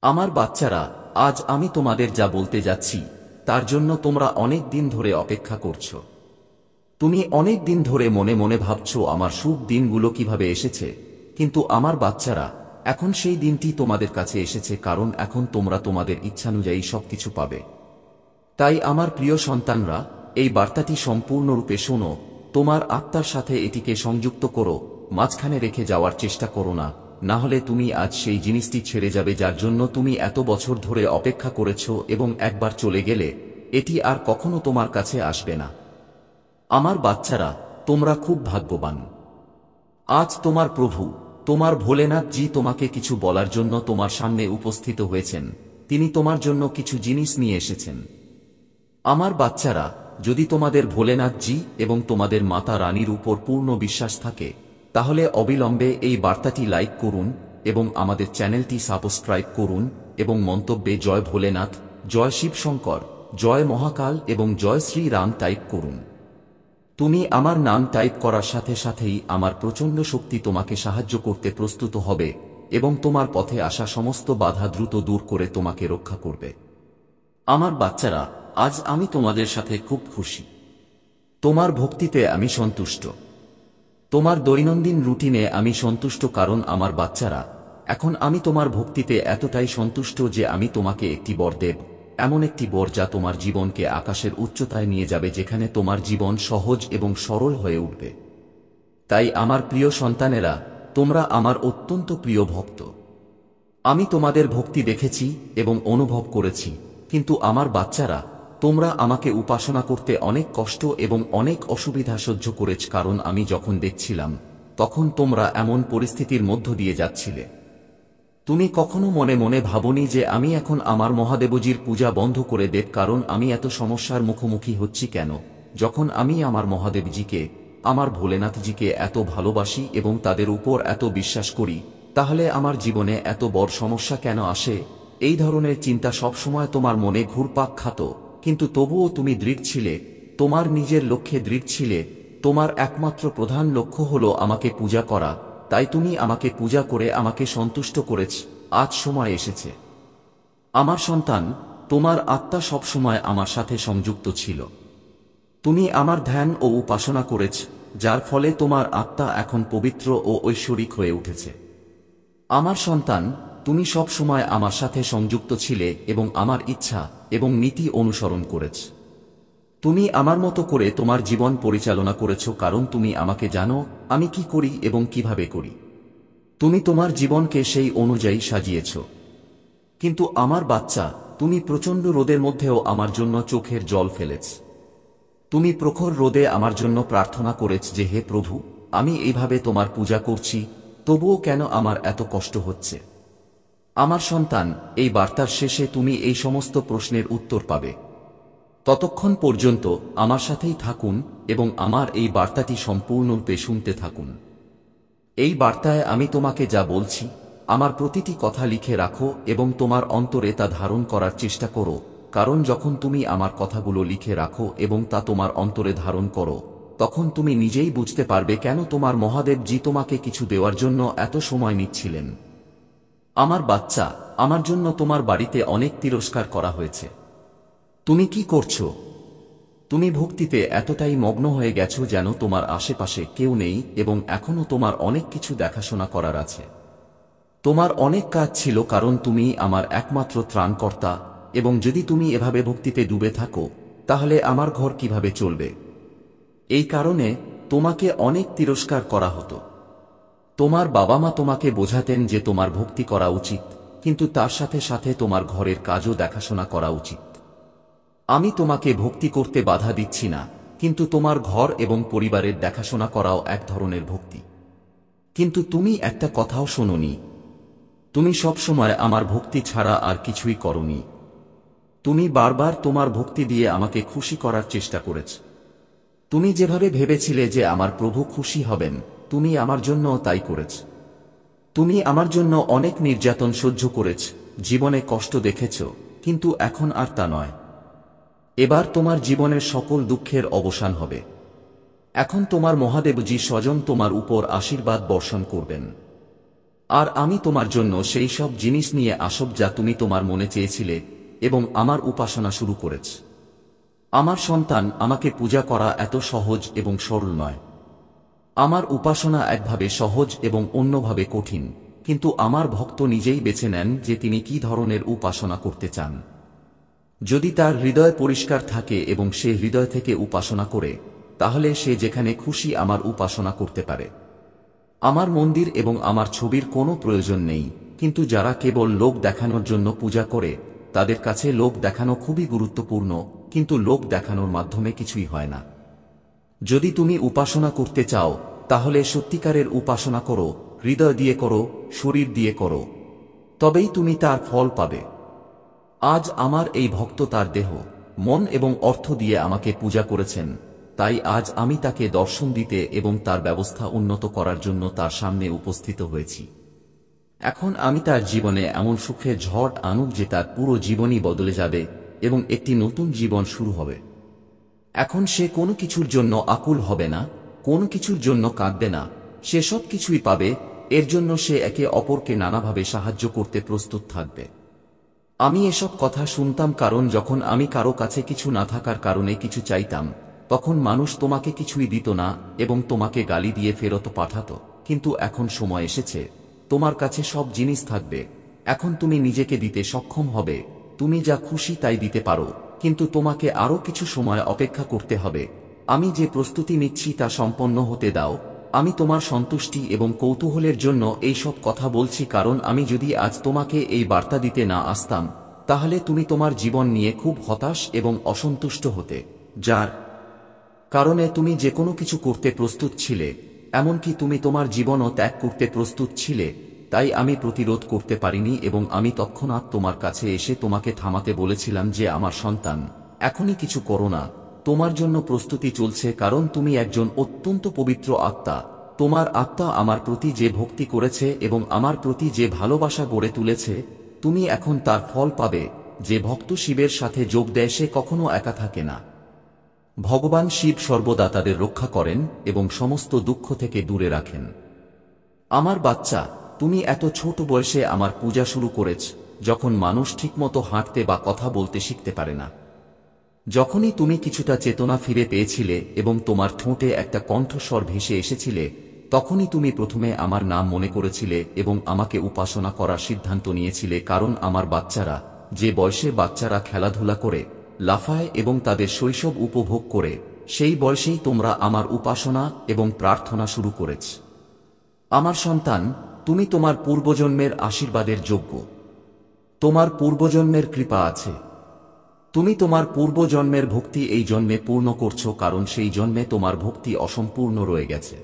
আমার বাচ্চারা, আজ আমি তোমাদের যা বলতে যাচ্ছি তার জন্য তোমরা অনেক দিন ধরে অপেক্ষা করছো। তুমি অনেক দিন ধরে মনে মনে ভাবছো আমার শুভ দিনগুলো কিভাবে এসেছে, কিন্তু আমার বাচ্চারা, এখন সেই দিনটি তোমাদের কাছে এসেছে, কারণ এখন তোমরা তোমাদের ইচ্ছানুযায়ী সবকিছু পাবে। তাই আমার প্রিয় সন্তানরা, এই বার্তাটি সম্পূর্ণরূপে শোনো, তোমার আত্মার সাথে এটিকে সংযুক্ত করো, মাঝখানে রেখে যাওয়ার চেষ্টা করো না, না হলে তুমি আজ সেই জিনিসটি ছেড়ে যাবে যার জন্য তুমি এত বছর ধরে অপেক্ষা করেছ, এবং একবার চলে গেলে এটি আর কখনো তোমার কাছে আসবে না। আমার বাচ্চারা, তোমরা খুব ভাগ্যবান। আজ তোমার প্রভু, তোমার ভোলেনাথ জি তোমাকে কিছু বলার জন্য তোমার সামনে উপস্থিত হয়েছেন। তিনি তোমার জন্য কিছু জিনিস নিয়ে এসেছেন। আমার বাচ্চারা, যদি তোমাদের ভোলেনাথ জি এবং তোমাদের মাতা রানীর উপর পূর্ণ বিশ্বাস থাকে, তাহলে অবিলম্বে এই বার্তাটি লাইক করুন এবং আমাদের চ্যানেলটি সাবস্ক্রাইব করুন এবং মন্তব্যে জয় ভোলেনাথ, জয় শিব শঙ্কর, জয় মহাকাল এবং জয় শ্রী রাম টাইপ করুন। তুমি আমার নাম টাইপ করার সাথে সাথেই আমার প্রচণ্ড শক্তি তোমাকে সাহায্য করতে প্রস্তুত হবে এবং তোমার পথে আসা সমস্ত বাধা দ্রুত দূর করে তোমাকে রক্ষা করবে। আমার বাচ্চারা, আজ আমি তোমাদের সাথে খুব খুশি। তোমার ভক্তিতে আমি সন্তুষ্ট। তোমার দৈনন্দিন রুটিনে আমি সন্তুষ্ট, কারণ আমার বাচ্চারা, এখন আমি তোমার ভক্তিতে এতটাই সন্তুষ্ট যে আমি তোমাকে একটি বর দেব, এমন একটি বর যা তোমার জীবনকে আকাশের উচ্চতায় নিয়ে যাবে, যেখানে তোমার জীবন সহজ এবং সরল হয়ে উঠবে। তাই আমার প্রিয় সন্তানেরা, তোমরা আমার অত্যন্ত প্রিয় ভক্ত। আমি তোমাদের ভক্তি দেখেছি এবং অনুভব করেছি, কিন্তু আমার বাচ্চারা, তোমরা আমাকে উপাসনা করতে অনেক কষ্ট এবং অনেক অসুবিধা সহ্য করেছ, কারণ আমি যখন দেখছিলাম তখন তোমরা এমন পরিস্থিতির মধ্য দিয়ে যাচ্ছিলে। তুমি কখনো মনে মনে ভাবনি যে আমি এখন আমার মহাদেবজির পূজা বন্ধ করে দেব, কারণ আমি এত সমস্যার মুখোমুখি হচ্ছি কেন, যখন আমি আমার মহাদেবজিকে, আমার ভোলেনাথজিকে এত ভালোবাসি এবং তাদের উপর এত বিশ্বাস করি, তাহলে আমার জীবনে এত বড় সমস্যা কেন আসে? এই ধরনের চিন্তা সবসময় তোমার মনে ঘুরপাক খাত, কিন্তু তবুও তুমি দৃঢ় ছিলে, তোমার নিজের লক্ষ্যে দৃঢ় ছিলে। তোমার একমাত্র প্রধান লক্ষ্য হলো আমাকে পূজা করা, তাই তুমি আমাকে পূজা করে আমাকে সন্তুষ্ট করেছ। আজ সময় এসেছে। আমার সন্তান, তোমার আত্মা সবসময় আমার সাথে সংযুক্ত ছিল। তুমি আমার ধ্যান ও উপাসনা করেছ, যার ফলে তোমার আত্মা এখন পবিত্র ও ঐশ্বরিক হয়ে উঠেছে। আমার সন্তান, তুমি সব সময় আমার সাথে সংযুক্ত ছিলে এবং আমার ইচ্ছা এবং নীতি অনুসরণ করেছ। তুমি আমার মতো করে তোমার জীবন পরিচালনা করেছ, কারণ তুমি আমাকে জানো আমি কি করি এবং কিভাবে করি। তুমি তোমার জীবনকে সেই অনুযায়ী সাজিয়েছ। কিন্তু আমার বাচ্চা, তুমি প্রচণ্ড রোদের মধ্যেও আমার জন্য চোখের জল ফেলেছ। তুমি প্রখর রোদে আমার জন্য প্রার্থনা করেছ যে হে প্রভু, আমি এইভাবে তোমার পূজা করছি, তবুও কেন আমার এত কষ্ট হচ্ছে? আমার সন্তান, এই বার্তার শেষে তুমি এই সমস্ত প্রশ্নের উত্তর পাবে। ততক্ষণ পর্যন্ত আমার সাথেই থাকুন এবং আমার এই বার্তাটি সম্পূর্ণরূপে শুনতে থাকুন। এই বার্তায় আমি তোমাকে যা বলছি, আমার প্রতিটি কথা লিখে রাখো এবং তোমার অন্তরে তা ধারণ করার চেষ্টা করো, কারণ যখন তুমি আমার কথাগুলো লিখে রাখো এবং তা তোমার অন্তরে ধারণ করো, তখন তুমি নিজেই বুঝতে পারবে কেন তোমার মহাদেবজি তোমাকে কিছু দেওয়ার জন্য এত সময় নিচ্ছিলেন। আমার বাচ্চা, আমার জন্য তোমার বাড়িতে অনেক তিরস্কার করা হয়েছে। তুমি কি করছো? তুমি ভক্তিতে এতটাই মগ্ন হয়ে গেছো যেন তোমার আশেপাশে কেউ নেই এবং এখনো তোমার অনেক কিছু দেখাশোনা করার আছে। তোমার অনেক কাজ ছিল, কারণ তুমি আমার একমাত্র ত্রাণকর্তা, এবং যদি তুমি এভাবে ভক্তিতে ডুবে থাকো, তাহলে আমার ঘর কিভাবে চলবে? এই কারণে তোমাকে অনেক তিরস্কার করা হতো। তোমার বাবা মা তোমাকে বোঝাতেন যে তোমার ভক্তি করা উচিত, কিন্তু তার সাথে সাথে তোমার ঘরের কাজও দেখাশোনা করা উচিত। আমি তোমাকে ভক্তি করতে বাধা দিচ্ছি না, কিন্তু তোমার ঘর এবং পরিবারের দেখাশোনা করাও এক ধরনের ভক্তি। কিন্তু তুমি একটা কথাও শোনোনি। তুমি সবসময় আমার ভক্তি ছাড়া আর কিছুই করনি। তুমি বারবার তোমার ভক্তি দিয়ে আমাকে খুশি করার চেষ্টা করেছ। তুমি যেভাবে ভেবেছিলে যে আমার প্রভু খুশি হবেন, তুমি আমার জন্য তাই করেছ। তুমি আমার জন্য অনেক নির্যাতন সহ্য করেছ, জীবনে কষ্ট দেখেছ, কিন্তু এখন আর তা নয়। এবার তোমার জীবনের সকল দুঃখের অবসান হবে। এখন তোমার মহাদেবজি স্বয়ং তোমার উপর আশীর্বাদ বর্ষণ করবেন। আর আমি তোমার জন্য সেই সব জিনিস নিয়ে আসব যা তুমি তোমার মনে চেয়েছিলে, এবং আমার উপাসনা শুরু করেছ। আমার সন্তান, আমাকে পূজা করা এত সহজ এবং সরল নয়। আমার উপাসনা একভাবে সহজ এবং অন্যভাবে কঠিন, কিন্তু আমার ভক্ত নিজেই বেছে নেন যে তিনি কি ধরনের উপাসনা করতে চান। যদি তার হৃদয় পরিষ্কার থাকে এবং সে হৃদয় থেকে উপাসনা করে, তাহলে সে যেখানে খুশি আমার উপাসনা করতে পারে। আমার মন্দির এবং আমার ছবির কোনো প্রয়োজন নেই, কিন্তু যারা কেবল লোক দেখানোর জন্য পূজা করে, তাদের কাছে লোক দেখানো খুবই গুরুত্বপূর্ণ, কিন্তু লোক দেখানোর মাধ্যমে কিছুই হয় না। যদি তুমি উপাসনা করতে চাও, তাহলে সত্যিকারের উপাসনা করো, হৃদয় দিয়ে করো, শরীর দিয়ে করো, তবেই তুমি তার ফল পাবে। আজ আমার এই ভক্ত তার দেহ, মন এবং অর্থ দিয়ে আমাকে পূজা করেছেন, তাই আজ আমি তাকে দর্শন দিতে এবং তার ব্যবস্থা উন্নত করার জন্য তার সামনে উপস্থিত হয়েছি। এখন আমি তার জীবনে এমন সুখের ঝড় আনুক যে তার পুরো জীবনই বদলে যাবে এবং একটি নতুন জীবন শুরু হবে। এখন সে কোনো কিছুর জন্য আকুল হবে না, কোনো কিছুর জন্য কাঁদবে না, সে সব কিছুই পাবে। এর জন্য সে একে অপরকে নানাভাবে সাহায্য করতে প্রস্তুত থাকবে। আমি এসব কথা শুনতাম কারণ যখন আমি কারো কাছে কিছু না থাকার কারণে কিছু চাইতাম, তখন মানুষ তোমাকে কিছুই দিত না এবং তোমাকে গালি দিয়ে ফেরত পাঠাতো। কিন্তু এখন সময় এসেছে, তোমার কাছে সব জিনিস থাকবে। এখন তুমি নিজেকে দিতে সক্ষম হবে। তুমি যা খুশি তাই দিতে পারো, কিন্তু তোমাকে আরো কিছু সময় অপেক্ষা করতে হবে। আমি যে প্রস্তুতি নিচ্ছি তা সম্পন্ন হতে দাও। আমি তোমার সন্তুষ্টি এবং কৌতূহলের জন্য এই সব কথা বলছি, কারণ আমি যদি আজ তোমাকে এই বার্তা দিতে না আসতাম, তাহলে তুমি তোমার জীবন নিয়ে খুব হতাশ এবং অসন্তুষ্ট হতে, যার কারণে তুমি যে কোনো কিছু করতে প্রস্তুত ছিলে, এমনকি তুমি তোমার জীবনও ত্যাগ করতে প্রস্তুত ছিলে। তাই আমি প্রতিরোধ করতে পারিনি এবং আমি তৎক্ষণাৎ তোমার কাছে এসে তোমাকে থামাতে বলেছিলাম যে আমার সন্তান, এখনই কিছু করো না, তোমার জন্য প্রস্তুতি চলছে, কারণ তুমি একজন অত্যন্ত পবিত্র আত্মা। তোমার আত্মা আমার প্রতি যে ভক্তি করেছে এবং আমার প্রতি যে ভালোবাসা গড়ে তুলেছে, তুমি এখন তার ফল পাবে। যে ভক্ত শিবের সাথে যোগ দেয় সে কখনো একা থাকে না। ভগবান শিব সর্বদা তাদের রক্ষা করেন এবং সমস্ত দুঃখ থেকে দূরে রাখেন। আমার বাচ্চা, তুমি এত ছোট বয়সে আমার পূজা শুরু করেছ, যখন মানুষ ঠিকমতো হাঁটতে বা কথা বলতে শিখতে পারে না। যখনই তুমি কিছুটা চেতনা ফিরে পেয়েছিলে এবং তোমার ঠোঁটে একটা কণ্ঠস্বর ভেসে এসেছিলে, তখনই তুমি প্রথমে আমার নাম মনে করেছিলে এবং আমাকে উপাসনা করার সিদ্ধান্ত নিয়েছিলে। কারণ আমার বাচ্চারা, যে বয়সে বাচ্চারা খেলাধুলা করে, লাফায় এবং তাদের শৈশব উপভোগ করে, সেই বয়সেই তোমরা আমার উপাসনা এবং প্রার্থনা শুরু করেছ। আমার সন্তান, তুমি তোমার পূর্বজন্মের আশীর্বাদের যোগ্য। তোমার পূর্বজন্মের কৃপা আছে। তুমি তোমার পূর্বজন্মের ভক্তি এই জন্মে পূর্ণ করছো, কারণ সেই জন্মে তোমার ভক্তি অসম্পূর্ণ রয়ে গেছে।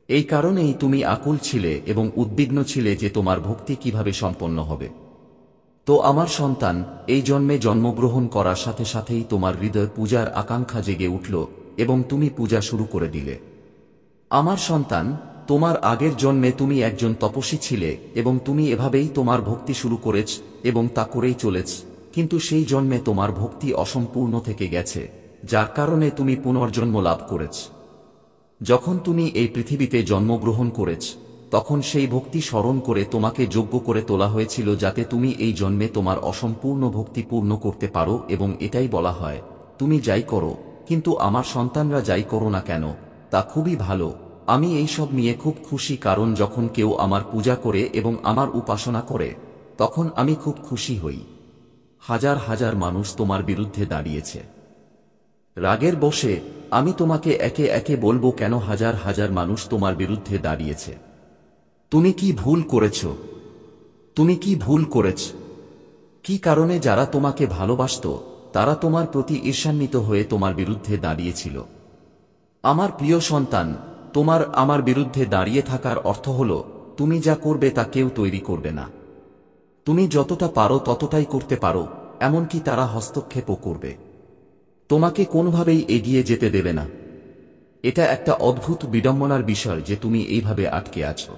এই কারণেই তুমি আকুল ছিলে এবং উদ্বিগ্ন ছিলে যে তোমার ভক্তি কিভাবে সম্পন্ন হবে। তো আমার সন্তান, এই জন্মে জন্মগ্রহণ করার সাথে সাথেই তোমার হৃদয় পূজার আকাঙ্ক্ষা জেগে উঠল এবং তুমি পূজা শুরু করে দিলে। আমার সন্তান, তোমার আগের জন্মে তুমি একজন তপস্বী ছিলে এবং তুমি এভাবেই তোমার ভক্তি শুরু করেছ এবং তা করেই চলেছ, কিন্তু সেই জন্মে তোমার ভক্তি অসম্পূর্ণ থেকে গেছে, যার কারণে তুমি পুনর্জন্ম লাভ করেছ। যখন তুমি এই পৃথিবীতে জন্মগ্রহণ করেছ, তখন সেই ভক্তি স্মরণ করে তোমাকে যোগ্য করে তোলা হয়েছিল, যাতে তুমি এই জন্মে তোমার অসম্পূর্ণ ভক্তি পূর্ণ করতে পারো। এবং এটাই বলা হয়, তুমি যাই করো, কিন্তু আমার সন্তানরা যাই করো না কেন, তা খুবই ভালো। আমি এই সব নিয়ে খুব খুশি, কারণ যখন কেউ আমার পূজা করে এবং আমার উপাসনা করে, তখন আমি খুব খুশি হই। হাজার হাজার মানুষ তোমার বিরুদ্ধে দাঁড়িয়েছে। রাগের বশে আমি তোমাকে একে একে বলবো কেন হাজার হাজার মানুষ তোমার বিরুদ্ধে দাঁড়িয়েছে। তুমি কি ভুল করেছ? তুমি কি ভুল করেছ? কি কারণে যারা তোমাকে ভালোবাসত, তারা তোমার প্রতি ঈর্ষান্বিত হয়ে তোমার বিরুদ্ধে দাঁড়িয়েছিল? আমার প্রিয় সন্তান, তোমার আমার বিরুদ্ধে দাঁড়িয়ে থাকার অর্থ হল, তুমি যা করবে তা কেউ তৈরি করবে না। তুমি যতটা পারো ততটাই করতে পারো, এমনকি তারা হস্তক্ষেপও করবে। তোমাকে কোনোভাবেই এগিয়ে যেতে দেবে না। এটা একটা অদ্ভুত বিড়ম্বনার বিষয় যে তুমি এইভাবে আটকে আছো।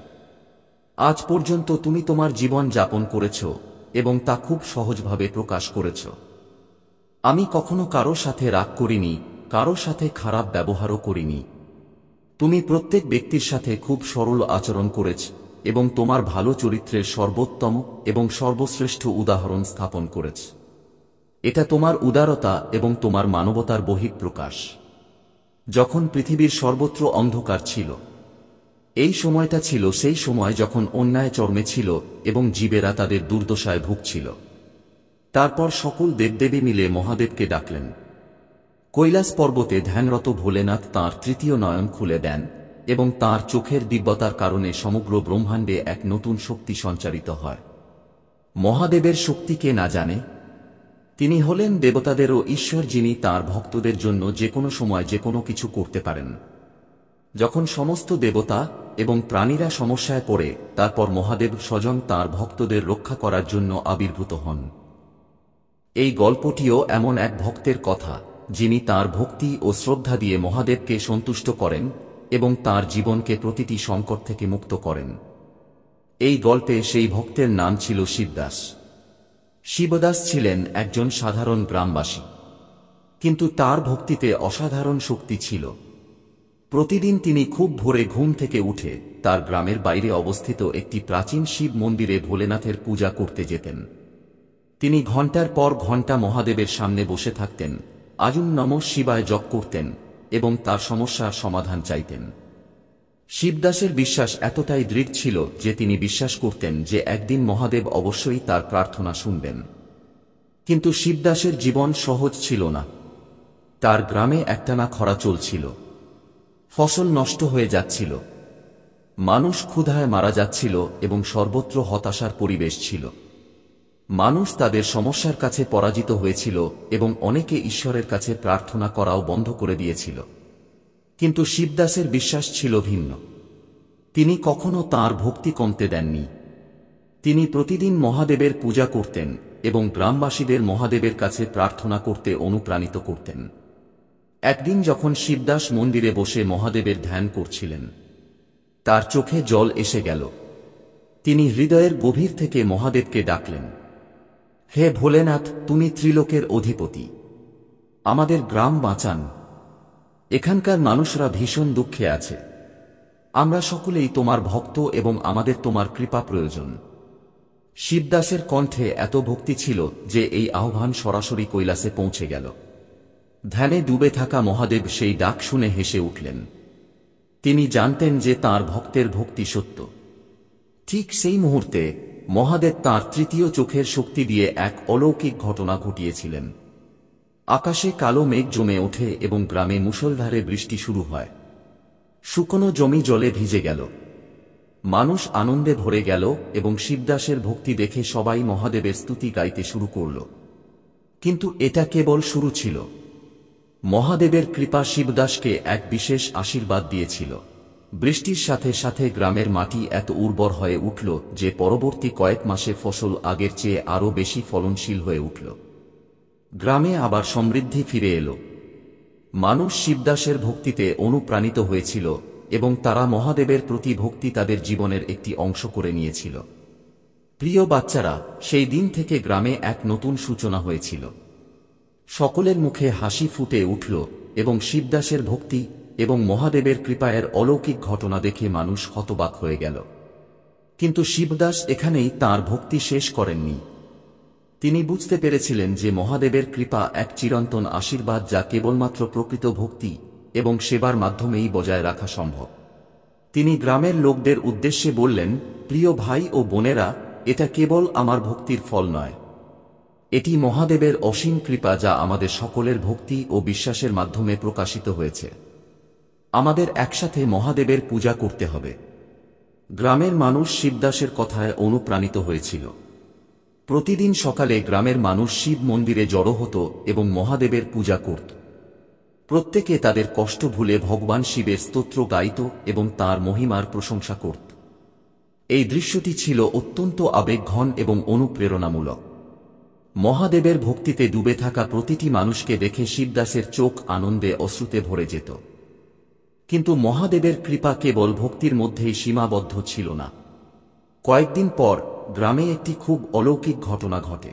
আজ পর্যন্ত তুমি তোমার জীবন যাপন করেছ এবং তা খুব সহজভাবে প্রকাশ করেছ। আমি কখনো কারো সাথে রাগ করিনি, কারো সাথে খারাপ ব্যবহারও করিনি। তুমি প্রত্যেক ব্যক্তির সাথে খুব সরল আচরণ করেছ, এবং তোমার ভালো চরিত্রের সর্বোত্তম এবং সর্বশ্রেষ্ঠ উদাহরণ স্থাপন করেছ। এটা তোমার উদারতা এবং তোমার মানবতার বহিঃপ্রকাশ। যখন পৃথিবীর সর্বত্র অন্ধকার ছিল, এই সময়টা ছিল সেই সময় যখন অন্যায় চর্মে ছিল এবং জীবেরা তাদের দুর্দশায় ভুগছিল। তারপর সকল দেবদেবী মিলে মহাদেবকে ডাকলেন। কৈলাস পর্বতে ধ্যানরত ভোলেনাথ তাঁর তৃতীয় নয়ন খুলে দেন এবং তাঁর চোখের দিব্যতার কারণে সমগ্র ব্রহ্মাণ্ডে এক নতুন শক্তি সঞ্চারিত হয়। মহাদেবের শক্তি কে না জানে? তিনি হলেন দেবতাদেরও ঈশ্বর, যিনি তাঁর ভক্তদের জন্য যে কোনো সময় যে কোনো কিছু করতে পারেন। যখন সমস্ত দেবতা এবং প্রাণীরা সমস্যায় পড়ে, তারপর মহাদেব স্বয়ং তাঁর ভক্তদের রক্ষা করার জন্য আবির্ভূত হন। এই গল্পটিও এমন এক ভক্তের কথা, যিনি তাঁর ভক্তি ও শ্রদ্ধা দিয়ে মহাদেবকে সন্তুষ্ট করেন এবং তাঁর জীবনকে প্রতিটি সংকট থেকে মুক্ত করেন। এই গল্পে সেই ভক্তের নাম ছিল শিবদাস। শিবদাস ছিলেন একজন সাধারণ গ্রামবাসী, কিন্তু তার ভক্তিতে অসাধারণ শক্তি ছিল। প্রতিদিন তিনি খুব ভোরে ঘুম থেকে উঠে তার গ্রামের বাইরে অবস্থিত একটি প্রাচীন শিব মন্দিরে ভোলেনাথের পূজা করতে যেতেন। তিনি ঘণ্টার পর ঘণ্টা মহাদেবের সামনে বসে থাকতেন, আজুম নমঃ শিবায় জপ করতেন এবং তার সমস্যার সমাধান চাইতেন। শিবদাসের বিশ্বাস এতটাই দৃঢ় ছিল যে তিনি বিশ্বাস করতেন যে একদিন মহাদেব অবশ্যই তার প্রার্থনা শুনবেন। কিন্তু শিবদাসের জীবন সহজ ছিল না। তার গ্রামে একটানা খরা চলছিল, ফসল নষ্ট হয়ে যাচ্ছিল, মানুষ ক্ষুধায় মারা যাচ্ছিল এবং সর্বত্র হতাশার পরিবেশ ছিল। মানুষ তাদের সমস্যার কাছে পরাজিত হয়েছিল এবং অনেকে ঈশ্বরের কাছে প্রার্থনা করাও বন্ধ করে দিয়েছিল। কিন্তু শিবদাসের বিশ্বাস ছিল ভিন্ন। তিনি কখনো তাঁর ভক্তি কমতে দেননি। তিনি প্রতিদিন মহাদেবের পূজা করতেন এবং গ্রামবাসীদের মহাদেবের কাছে প্রার্থনা করতে অনুপ্রাণিত করতেন। একদিন যখন শিবদাস মন্দিরে বসে মহাদেবের ধ্যান করছিলেন, তার চোখে জল এসে গেল। তিনি হৃদয়ের গভীর থেকে মহাদেবকে ডাকলেন, হে ভোলেনাথ, তুমি ত্রিলোকের অধিপতি, আমাদের গ্রাম বাঁচান। এখানকার মানুষরা ভীষণ দুঃখে আছে। আমরা সকলেই তোমার ভক্ত এবং আমাদের তোমার কৃপা প্রয়োজন। শিবদাসের কণ্ঠে এত ভক্তি ছিল যে এই আহ্বান সরাসরি কৈলাসে পৌঁছে গেল। ধ্যানে ডুবে থাকা মহাদেব সেই ডাক শুনে হেসে উঠলেন। তিনি জানতেন যে তাঁর ভক্তের ভক্তি সত্য। ঠিক সেই মুহূর্তে মহাদেব তাঁর তৃতীয় চোখের শক্তি দিয়ে এক অলৌকিক ঘটনা ঘটিয়েছিলেন। আকাশে কালো মেঘ জমে ওঠে এবং গ্রামে মুষলধারে বৃষ্টি শুরু হয়। শুকনো জমি জলে ভিজে গেল। মানুষ আনন্দে ভরে গেল এবং শিবদাসের ভক্তি দেখে সবাই মহাদেবের স্তুতি গাইতে শুরু করল। কিন্তু এটা কেবল শুরু ছিল। মহাদেবের কৃপা শিবদাসকে এক বিশেষ আশীর্বাদ দিয়েছিল। বৃষ্টির সাথে সাথে গ্রামের মাটি এত উর্বর হয়ে উঠল যে পরবর্তী কয়েক মাসে ফসল আগের চেয়ে আরও বেশি ফলনশীল হয়ে উঠল। গ্রামে আবার সমৃদ্ধি ফিরে এলো। মানুষ শিবদাসের ভক্তিতে অনুপ্রাণিত হয়েছিল এবং তারা মহাদেবের প্রতি ভক্তি তাদের জীবনের একটি অংশ করে নিয়েছিল। প্রিয় বাচ্চারা, সেই দিন থেকে গ্রামে এক নতুন সূচনা হয়েছিল। সকলের মুখে হাসি ফুটে উঠল এবং শিবদাসের ভক্তি এবং মহাদেবের কৃপায়ের অলৌকিক ঘটনা দেখে মানুষ হতবাক হয়ে গেল। কিন্তু শিবদাস এখানেই তাঁর ভক্তি শেষ করেননি। তিনি বুঝতে পেরেছিলেন যে মহাদেবের কৃপা এক চিরন্তন আশীর্বাদ, যা কেবলমাত্র প্রকৃত ভক্তি এবং সেবার মাধ্যমেই বজায় রাখা সম্ভব। তিনি গ্রামের লোকদের উদ্দেশ্যে বললেন, প্রিয় ভাই ও বোনেরা, এটা কেবল আমার ভক্তির ফল নয়, এটি মহাদেবের অসীম কৃপা যা আমাদের সকলের ভক্তি ও বিশ্বাসের মাধ্যমে প্রকাশিত হয়েছে। আমাদের একসাথে মহাদেবের পূজা করতে হবে। গ্রামের মানুষ শিবদাসের কথায় অনুপ্রাণিত হয়েছিল। প্রতিদিন সকালে গ্রামের মানুষ শিব মন্দিরে জড়ো হতো এবং মহাদেবের পূজা করত। প্রত্যেকে তাদের কষ্ট ভুলে ভগবান শিবের স্তোত্র গাইত এবং তাঁর মহিমার প্রশংসা করত। এই দৃশ্যটি ছিল অত্যন্ত আবেগঘন এবং অনুপ্রেরণামূলক। মহাদেবের ভক্তিতে ডুবে থাকা প্রতিটি মানুষকে দেখে শিবদাসের চোখ আনন্দে অশ্রুতে ভরে যেত। কিন্তু মহাদেবের কৃপা কেবল ভক্তির মধ্যেই সীমাবদ্ধ ছিল না। কয়েকদিন পর গ্রামে একটি খুব অলৌকিক ঘটনা ঘটে।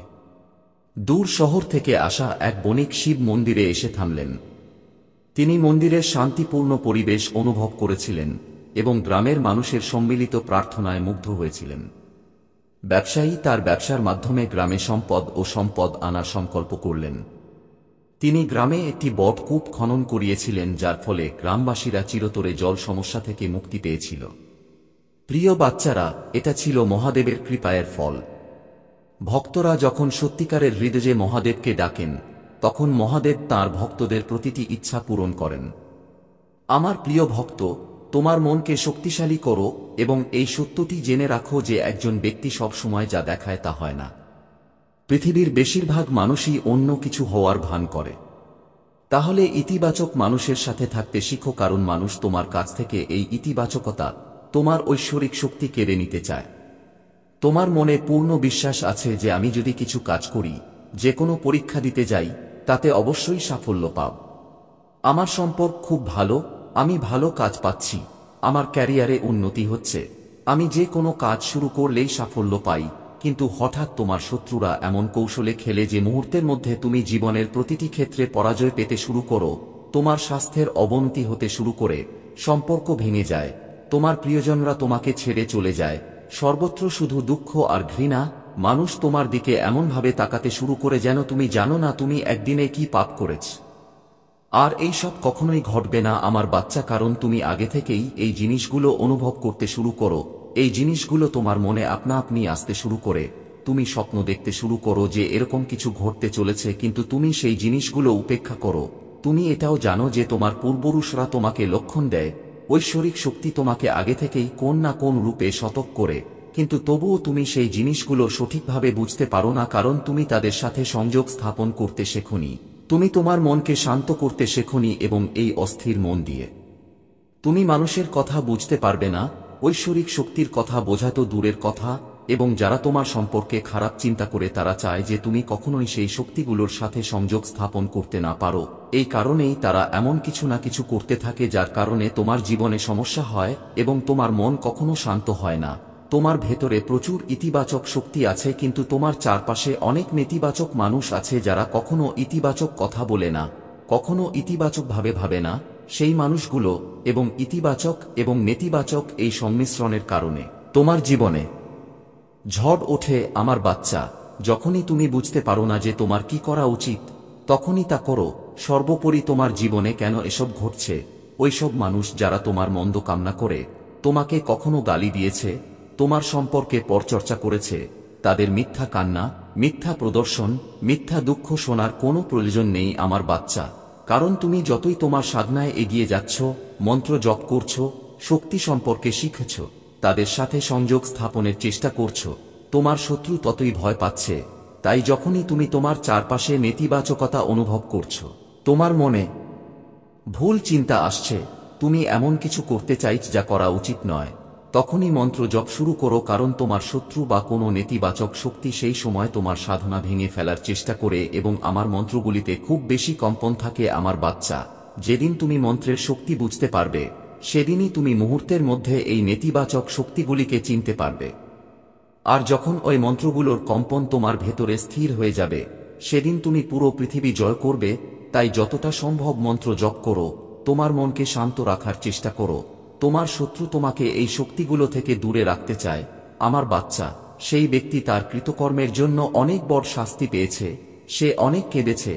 দূর শহর থেকে আসা এক বণিক শিব মন্দিরে এসে থামলেন। তিনি মন্দিরের শান্তিপূর্ণ পরিবেশ অনুভব করেছিলেন এবং গ্রামের মানুষের সম্মিলিত প্রার্থনায় মুগ্ধ হয়েছিলেন। ব্যবসায়ী তার ব্যবসার মাধ্যমে গ্রামে সম্পদ আনার সংকল্প করলেন। তিনি গ্রামে একটি বটকূপ খনন করিয়েছিলেন, যার ফলে গ্রামবাসীরা চিরতরে জল সমস্যা থেকে মুক্তি পেয়েছিল। প্রিয় বাচ্চারা, এটা ছিল মহাদেবের কৃপায়ের ফল। ভক্তরা যখন সত্যিকারের হৃদয়ে মহাদেবকে ডাকেন, তখন মহাদেব তাঁর ভক্তদের প্রতিটি ইচ্ছা পূরণ করেন। আমার প্রিয় ভক্ত, তোমার মনকে শক্তিশালী করো এবং এই সত্যটি জেনে রাখো যে একজন ব্যক্তি সব সময় যা দেখায় তা হয় না। পৃথিবীর বেশিরভাগ মানুষই অন্য কিছু হওয়ার ভান করে। তাহলে ইতিবাচক মানুষের সাথে থাকতে শিখো, কারণ মানুষ তোমার কাছ থেকে এই ইতিবাচকতা, তোমার ঐশ্বরিক শক্তি কেড়ে নিতে চায়। তোমার মনে পূর্ণ বিশ্বাস আছে যে আমি যদি কিছু কাজ করি, যে কোনো পরীক্ষা দিতে যাই, তাতে অবশ্যই সাফল্য পাব। আমার সম্পর্ক খুব ভালো, আমি ভালো কাজ পাচ্ছি, আমার ক্যারিয়ারে উন্নতি হচ্ছে, আমি যে কোনো কাজ শুরু করলেই সাফল্য পাই। কিন্তু হঠাৎ তোমার শত্রুরা এমন কৌশলে খেলে যে মুহূর্তের মধ্যে তুমি জীবনের প্রতিটি ক্ষেত্রে পরাজয় পেতে শুরু করো, তোমার স্বাস্থ্যের অবনতি হতে শুরু করে, সম্পর্ক ভেঙে যায়, তোমার প্রিয়জনরা তোমাকে ছেড়ে চলে যায়, সর্বত্র শুধু দুঃখ আর ঘৃণা। মানুষ তোমার দিকে এমনভাবে তাকাতে শুরু করে যেন তুমি জানো না তুমি একদিনে কি পাপ করেছ। আর এই সব কখনোই ঘটবে না আমার বাচ্চা, কারণ তুমি আগে থেকেই এই জিনিসগুলো অনুভব করতে শুরু করো। এই জিনিসগুলো তোমার মনে আপনা আপনি আসতে শুরু করে। তুমি স্বপ্ন দেখতে শুরু করো যে এরকম কিছু ঘটতে চলেছে, কিন্তু তুমি সেই জিনিসগুলো উপেক্ষা করো। তুমি এটাও জানো যে তোমার পূর্বপুরুষরা তোমাকে লক্ষণ দেয়, ঐশ্বরিক শক্তি তোমাকে আগে থেকেই কোন না কোন রূপে সতর্ক করে, কিন্তু তবুও তুমি সেই জিনিসগুলো সঠিকভাবে বুঝতে পারো না, কারণ তুমি তাদের সাথে সংযোগ স্থাপন করতে শেখোনি। তুমি তোমার মনকে শান্ত করতে শেখোনি এবং এই অস্থির মন দিয়ে তুমি মানুষের কথা বুঝতে পারবে না। ঐশ্বরিক শক্তির কথা বোঝা তো দূরের কথা, এবং যারা তোমার সম্পর্কে খারাপ চিন্তা করে তারা চায় যে তুমি কখনোই সেই শক্তিগুলোর সাথে সংযোগ স্থাপন করতে না পারো। এই কারণেই তারা এমন কিছু না কিছু করতে থাকে যার কারণে তোমার জীবনে সমস্যা হয় এবং তোমার মন কখনো শান্ত হয় না। তোমার ভেতরে প্রচুর ইতিবাচক শক্তি আছে, কিন্তু তোমার চারপাশে অনেক নেতিবাচক মানুষ আছে যারা কখনো ইতিবাচক কথা বলে না, কখনো ইতিবাচকভাবে ভাবে না। সেই মানুষগুলো এবং ইতিবাচক এবং নেতিবাচক এই সংমিশ্রণের কারণে তোমার জীবনে ঝড় ওঠে। আমার বাচ্চা, যখনই তুমি বুঝতে পারো না যে তোমার কি করা উচিত, তখনই তা করো। সর্বোপরি তোমার জীবনে কেন এসব ঘটছে? ওইসব মানুষ যারা তোমার মন্দ কামনা করে, তোমাকে কখনো গালি দিয়েছে, তোমার সম্পর্কে পরচর্চা করেছে, তাদের মিথ্যা কান্না, মিথ্যা প্রদর্শন, মিথ্যা দুঃখ শোনার কোনো প্রয়োজন নেই আমার বাচ্চা। কারণ তুমি যতই তোমার সাধনায় এগিয়ে যাচ্ছ, মন্ত্র জপ করছ, শক্তি সম্পর্কে শিখেছ, তাদের সাথে সংযোগ স্থাপনের চেষ্টা করছ, তোমার শত্রু ততই ভয় পাচ্ছে। তাই যখনই তুমি তোমার চারপাশে নেতিবাচকতা অনুভব করছো, তোমার মনে ভুল চিন্তা আসছে, তুমি এমন কিছু করতে চাইছ যা করা উচিত নয়, তখনই মন্ত্র জপ শুরু করো, কারণ তোমার শত্রু বা কোনো নেতিবাচক শক্তি সেই সময় তোমার সাধনা ভেঙে ফেলার চেষ্টা করে। এবং আমার মন্ত্রগুলিতে খুব বেশি কম্পন থাকে আমার বাচ্চা। যেদিন তুমি মন্ত্রের শক্তি বুঝতে পারবে, সেদিনই তুমি মুহূর্তের মধ্যে এই নেতিবাচক শক্তিগুলিকে চিনতে পারবে। আর যখন ওই মন্ত্রগুলোর কম্পন তোমার ভেতরে স্থির হয়ে যাবে, সেদিন তুমি পুরো পৃথিবী জয় করবে। তাই যতটা সম্ভব মন্ত্র জপ করো, তোমার মনকে শান্ত রাখার চেষ্টা করো। তোমার শত্রু তোমাকে এই শক্তিগুলো থেকে দূরে রাখতে চায় আমার বাচ্চা। সেই ব্যক্তি তার কৃতকর্মের জন্য অনেক বড় শাস্তি পেয়েছে, সে অনেক কেঁদেছে।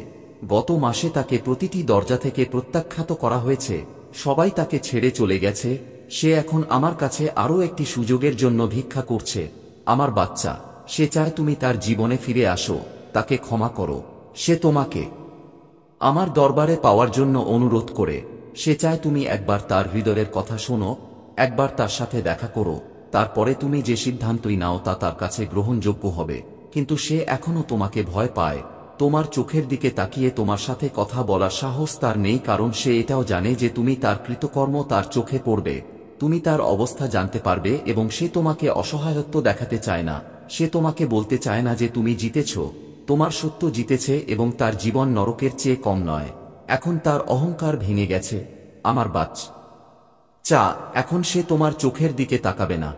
গত মাসে তাকে প্রতিটি দরজা থেকে প্রত্যাখ্যাত করা হয়েছে, সবাই তাকে ছেড়ে চলে গেছে। সে এখন আমার কাছে আরও একটি সুযোগের জন্য ভিক্ষা করছে আমার বাচ্চা। সে চায় তুমি তার জীবনে ফিরে আসো, তাকে ক্ষমা করো। সে তোমাকে আমার দরবারে পাওয়ার জন্য অনুরোধ করে। সে চায় তুমি একবার তার হৃদয়ের কথা শোনো, একবার তার সাথে দেখা করো, তারপরে তুমি যে সিদ্ধান্তই নাও তা তার কাছে গ্রহণযোগ্য হবে। কিন্তু সে এখনো তোমাকে ভয় পায়। তোমার চোখের দিকে তাকিয়ে তোমার সাথে কথা বলার সাহস তার নেই, কারণ সে এটাও জানে যে তুমি তার কৃতকর্ম তার চোখে পড়বে, তুমি তার অবস্থা জানতে পারবে, এবং সে তোমাকে অসহায়ত্ব দেখাতে চায় না। সে তোমাকে বলতে চায় না যে তুমি জিতেছ, তোমার সত্য জিতেছে এবং তার জীবন নরকের চেয়ে কম নয়। এখন তার অহংকার ভেঙে গেছে আমার বাচ্চা। এখন সে তোমার চোখের দিকে তাকাবে না।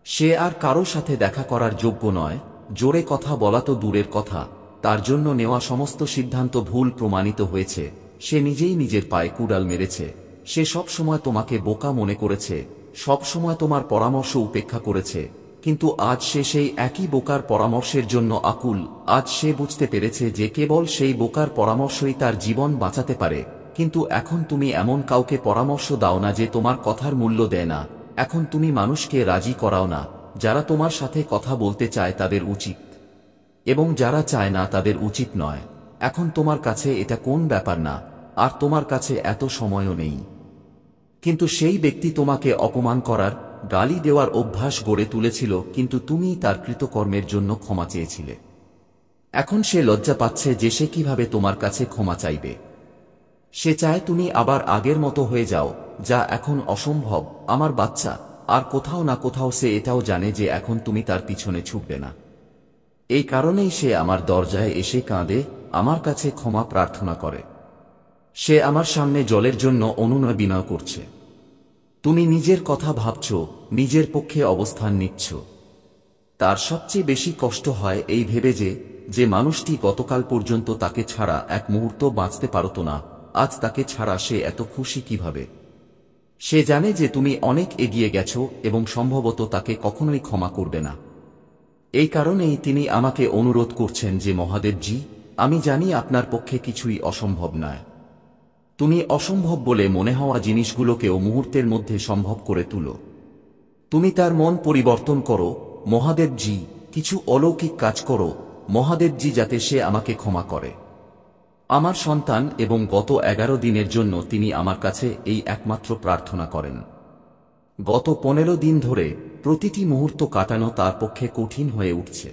সে আর কারো সাথে দেখা করার যোগ্য নয়। জোরে কথা বলা তো দূরের কথা, তার জন্য নেওয়া সমস্ত সিদ্ধান্ত ভুল প্রমাণিত হয়েছে। সে নিজেই নিজের পায়ে কুড়াল মেরেছে। সে সব সময় তোমাকে বোকা মনে করেছে, সব সময় তোমার পরামর্শ উপেক্ষা করেছে, কিন্তু আজ সে সেই একই বোকার পরামর্শের জন্য আকুল। আজ সে বুঝতে পেরেছে যে কেবল সেই বোকার পরামর্শই তার জীবন বাঁচাতে পারে। কিন্তু এখন তুমি এমন কাউকে পরামর্শ দাও না যে তোমার কথার মূল্য দেয় না। এখন তুমি মানুষকে রাজি করাও না। যারা তোমার সাথে কথা বলতে চায় তাদের উচিত, এবং যারা চায় না তাদের উচিত নয়। এখন তোমার কাছে এটা কোন ব্যাপার না, আর তোমার কাছে এত সময়ও নেই। কিন্তু সেই ব্যক্তি তোমাকে অপমান করার, গালি দেওয়ার অভ্যাস গড়ে তুলেছিল, কিন্তু তুমি তার কৃতকর্মের জন্য ক্ষমা চেয়েছিলে। এখন সে লজ্জা পাচ্ছে যে সে কিভাবে তোমার কাছে ক্ষমা চাইবে। সে চায় তুমি আবার আগের মতো হয়ে যাও, যা এখন অসম্ভব আমার বাচ্চা। আর কোথাও না কোথাও সে এটাও জানে যে এখন তুমি তার পিছনে ছুটবে না। এই কারণেই সে আমার দরজায় এসে কাঁদে, আমার কাছে ক্ষমা প্রার্থনা করে। সে আমার সামনে জলের জন্য অনুনয় বিনয় করছে। তুমি নিজের কথা ভাবছ, নিজের পক্ষে অবস্থান নিচ্ছ। তার সবচেয়ে বেশি কষ্ট হয় এই ভেবে যে মানুষটি গতকাল পর্যন্ত তাকে ছাড়া এক মুহূর্ত বাঁচতে পারত না, আজ তাকে ছাড়া সে এত খুশি কিভাবে। সে জানে যে তুমি অনেক এগিয়ে গেছো এবং সম্ভবত তাকে কখনোই ক্ষমা করবে না। এই কারণেই তিনি আমাকে অনুরোধ করছেন যে মহাদেবজি, আমি জানি আপনার পক্ষে কিছুই অসম্ভব নয়। তুমি অসম্ভব বলে মনে হওয়া জিনিসগুলোকেও মুহূর্তের মধ্যে সম্ভব করে তুলো। তুমি তার মন পরিবর্তন করো মহাদেবজি, কিছু অলৌকিক কাজ করো মহাদেবজি, যাতে সে আমাকে ক্ষমা করে। আমার সন্তান এবং গত 11 দিনের জন্য তিনি আমার কাছে এই একমাত্র প্রার্থনা করেন। গত 15 দিন ধরে প্রতিটি মুহূর্ত কাটানো তার পক্ষে কঠিন হয়ে উঠছে।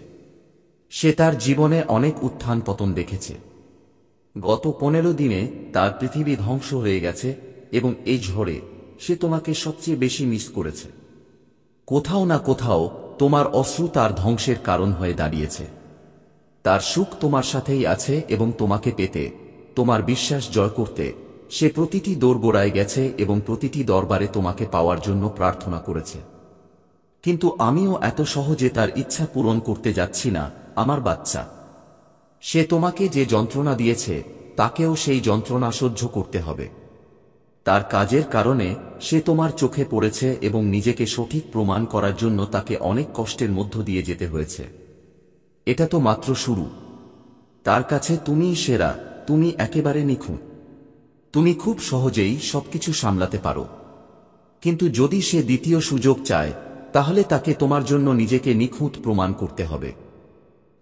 সে তার জীবনে অনেক উত্থান পতন দেখেছে। গত 15 দিনে তার পৃথিবী ধ্বংস হয়ে গেছে, এবং এই ঝড়ে সে তোমাকে সবচেয়ে বেশি মিস করেছে। কোথাও না কোথাও তোমার অশ্রু তার ধ্বংসের কারণ হয়ে দাঁড়িয়েছে। তার সুখ তোমার সাথেই আছে, এবং তোমাকে পেতে, তোমার বিশ্বাস জয় করতে সে প্রতিটি দোরগোড়ায় গেছে এবং প্রতিটি দরবারে তোমাকে পাওয়ার জন্য প্রার্থনা করেছে। কিন্তু আমিও এত সহজে তার ইচ্ছা পূরণ করতে যাচ্ছি না আমার বাচ্চা। সে তোমাকে যে যন্ত্রণা দিয়েছে তাকেও সেই যন্ত্রণা সহ্য করতে হবে। তার কাজের কারণে সে তোমার চোখে পড়েছে এবং নিজেকে সঠিক প্রমাণ করার জন্য তাকে অনেক কষ্টের মধ্য দিয়ে যেতে হয়েছে। এটা তো মাত্র শুরু। তার কাছে তুমিই সেরা, তুমি একেবারে নিখুঁত। তুমি খুব সহজেই সবকিছু সামলাতে পারো। কিন্তু যদি সে দ্বিতীয় সুযোগ চায়, তাহলে তাকে তোমার জন্য নিজেকে নিখুঁত প্রমাণ করতে হবে।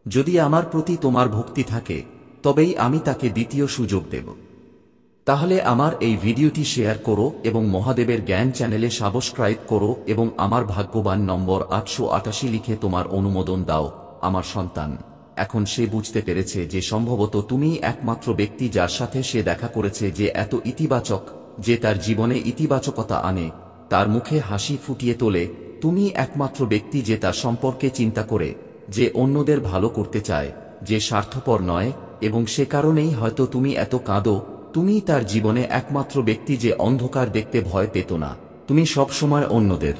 যদি আমার প্রতি তোমার ভক্তি থাকে, তবেই আমি তাকে দ্বিতীয় সুযোগ দেব। তাহলে আমার এই ভিডিওটি শেয়ার করো এবং মহাদেবের জ্ঞান চ্যানেলে সাবস্ক্রাইব করো এবং আমার ভাগ্যবান নম্বর 888 লিখে তোমার অনুমোদন দাও। আমার সন্তান, এখন সে বুঝতে পেরেছে যে সম্ভবত তুমিই একমাত্র ব্যক্তি যার সাথে সে দেখা করেছে যে এত ইতিবাচক, যে তার জীবনে ইতিবাচকতা আনে, তার মুখে হাসি ফুটিয়ে তোলে। তুমি একমাত্র ব্যক্তি যে তার সম্পর্কে চিন্তা করে, যে অন্যদের ভালো করতে চায়, যে স্বার্থপর নয়, এবং সে কারণেই হয়তো তুমি এত কাঁদো। তুমি তার জীবনে একমাত্র ব্যক্তি যে অন্ধকার দেখতে ভয় পেত না। তুমি সবসময় অন্যদের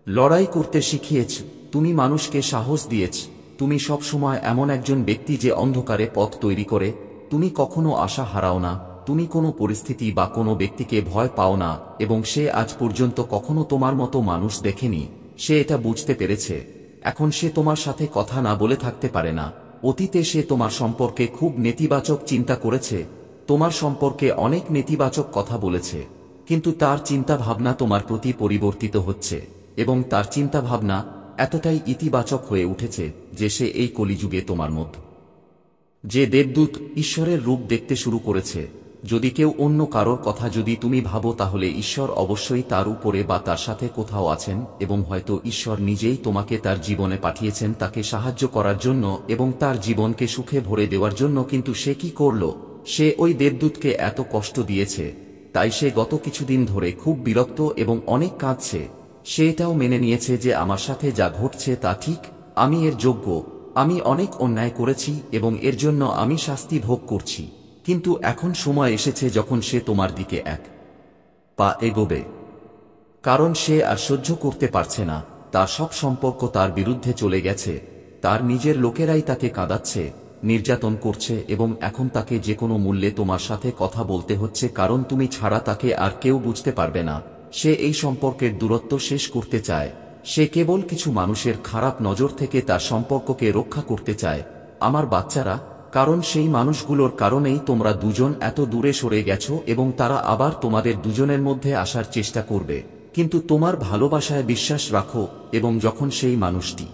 লড়াই করতে শিখিয়েছ, তুমি মানুষকে সাহস দিয়েছ। তুমি সবসময় এমন একজন ব্যক্তি যে অন্ধকারে পথ তৈরি করে। তুমি কখনো আশা হারাও না, তুমি কোনো পরিস্থিতি বা কোনো ব্যক্তিকে ভয় পাও না, এবং সে আজ পর্যন্ত কখনো তোমার মতো মানুষ দেখেনি। সে এটা বুঝতে পেরেছে। এখন সে তোমার সাথে কথা না বলে থাকতে পারে না। অতীতে সে তোমার সম্পর্কে খুব নেতিবাচক চিন্তা করেছে, তোমার সম্পর্কে অনেক নেতিবাচক কথা বলেছে, কিন্তু তার চিন্তা ভাবনা তোমার প্রতি পরিবর্তিত হচ্ছে, এবং তার চিন্তা ভাবনা এতটাই ইতিবাচক হয়ে উঠেছে যে সে এই কলিযুগে তোমার মধ্যে যে দেবদূত, ঈশ্বরের রূপ দেখতে শুরু করেছে। যদি কেউ অন্য কারোর কথা যদি তুমি ভাবো, তাহলে ঈশ্বর অবশ্যই তার উপরে বা তার সাথে কোথাও আছেন, এবং হয়তো ঈশ্বর নিজেই তোমাকে তার জীবনে পাঠিয়েছেন তাকে সাহায্য করার জন্য এবং তার জীবনকে সুখে ভরে দেওয়ার জন্য। কিন্তু সে কি করল? সে ওই দেবদূতকে এত কষ্ট দিয়েছে, তাই সে গত কিছুদিন ধরে খুব বিরক্ত এবং অনেক কাঁদছে। সে এটাও মেনে নিয়েছে যে আমার সাথে যা ঘটছে তা ঠিক, আমি এর যোগ্য, আমি অনেক অন্যায় করেছি এবং এর জন্য আমি শাস্তি ভোগ করছি। কিন্তু এখন সময় এসেছে যখন সে তোমার দিকে এক পা এগোবে, কারণ সে আর সহ্য করতে পারছে না। তার সব সম্পর্ক তার বিরুদ্ধে চলে গেছে, তার নিজের লোকেরাই তাকে কাঁদাচ্ছে, নির্যাতন করছে এবং এখন তাকে যে কোনো মূল্যে তোমার সাথে কথা বলতে হচ্ছে, কারণ তুমি ছাড়া তাকে আর কেউ বুঝতে পারবে না। সে এই সম্পর্কের দূরত্ব শেষ করতে চায়। সে কেবল কিছু মানুষের খারাপ নজর থেকে তার সম্পর্ককে রক্ষা করতে চায়। আমার বাচ্চারা, কারণ সেই মানুষগুলোর কারণেই তোমরা দুজন এত দূরে সরে গেছো এবং তারা আবার তোমাদের দুজনের মধ্যে আসার চেষ্টা করবে। কিন্তু তোমার ভালোবাসায় বিশ্বাস রাখো এবং যখন সেই মানুষটি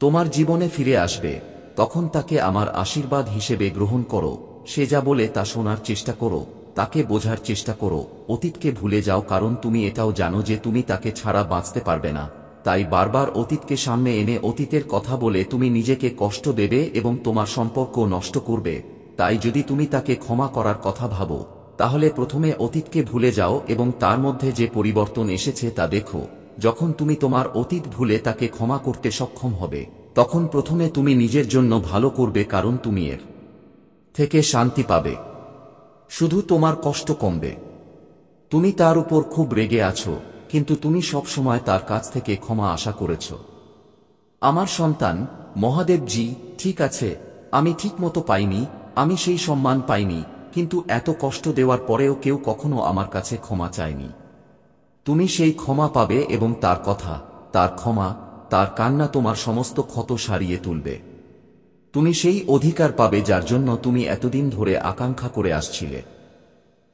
তোমার জীবনে ফিরে আসবে তখন তাকে আমার আশীর্বাদ হিসেবে গ্রহণ করো। সে যা বলে তা শোনার চেষ্টা করো, তাকে বোঝার চেষ্টা করো। অতীতকে ভুলে যাও, কারণ তুমি এটাও জানো যে তুমি তাকে ছাড়া বাঁচতে পারবে না। তাই বারবার অতীতকে সামনে এনে অতীতের কথা বলে তুমি নিজেকে কষ্ট দেবে এবং তোমার সম্পর্ক নষ্ট করবে। তাই যদি তুমি তাকে ক্ষমা করার কথা ভাবো, তাহলে প্রথমে অতীতকে ভুলে যাও এবং তার মধ্যে যে পরিবর্তন এসেছে তা দেখো। যখন তুমি তোমার অতীত ভুলে তাকে ক্ষমা করতে সক্ষম হবে, তখন প্রথমে তুমি নিজের জন্য ভালো করবে, কারণ তুমি এর থেকে শান্তি পাবে। শুধু তোমার কষ্ট কমবে। তুমি তার উপর খুব রেগে আছো, কিন্তু তুমি সব সময় তার কাছ থেকে ক্ষমা আশা করেছ। আমার সন্তান, মহাদেবজি, ঠিক আছে, আমি ঠিকমতো পাইনি, আমি সেই সম্মান পাইনি, কিন্তু এত কষ্ট দেওয়ার পরেও কেউ কখনো আমার কাছে ক্ষমা চায়নি। তুমি সেই ক্ষমা পাবে এবং তার কথা, তার ক্ষমা, তার কান্না তোমার সমস্ত ক্ষত সারিয়ে তুলবে। তুমি সেই অধিকার পাবে যার জন্য তুমি এতদিন ধরে আকাঙ্ক্ষা করে আসছিলে।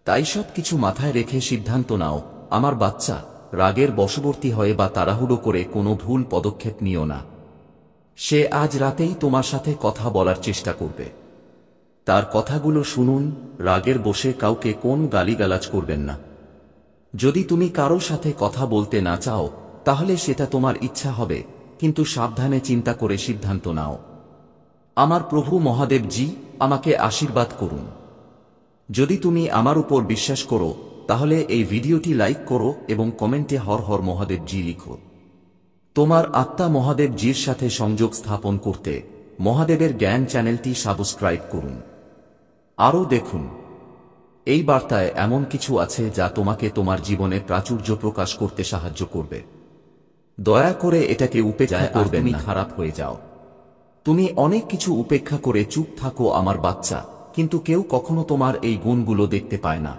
তাই সব কিছু মাথায় রেখে সিদ্ধান্ত নাও, আমার বাচ্চা। রাগের বশবর্তী হয়ে বা তাড়াহুড়ো করে কোনো ভুল পদক্ষেপ নিও না। সে আজ রাতেই তোমার সাথে কথা বলার চেষ্টা করবে। তার কথাগুলো শুনুন। রাগের বশে কাউকে কোন গালিগালাজ করবেন না। যদি তুমি কারো সাথে কথা বলতে না চাও, তাহলে সেটা তোমার ইচ্ছা হবে, কিন্তু সাবধানে চিন্তা করে সিদ্ধান্ত নাও। আমার প্রভু মহাদেবজি, আমাকে আশীর্বাদ করুন। যদি তুমি আমার উপর বিশ্বাস করো, তাহলে এই ভিডিওটি লাইক করো এবং কমেন্টে হর হর মহাদেবজি লিখো। তোমার আত্মা মহাদেবজির সাথে সংযোগ স্থাপন করতে মহাদেবের জ্ঞান চ্যানেলটি সাবস্ক্রাইব করুন। আরও দেখুন, এই বার্তায় এমন কিছু আছে যা তোমাকে তোমার জীবনে প্রাচুর্য প্রকাশ করতে সাহায্য করবে। দয়া করে এটাকে উপেক্ষা করবেন না। খারাপ হয়ে যাও। তুমি অনেক কিছু উপেক্ষা করে চুপ থাকো আমার বাচ্চা, কিন্তু কেউ কখনো তোমার এই গুণগুলো দেখতে পায় না।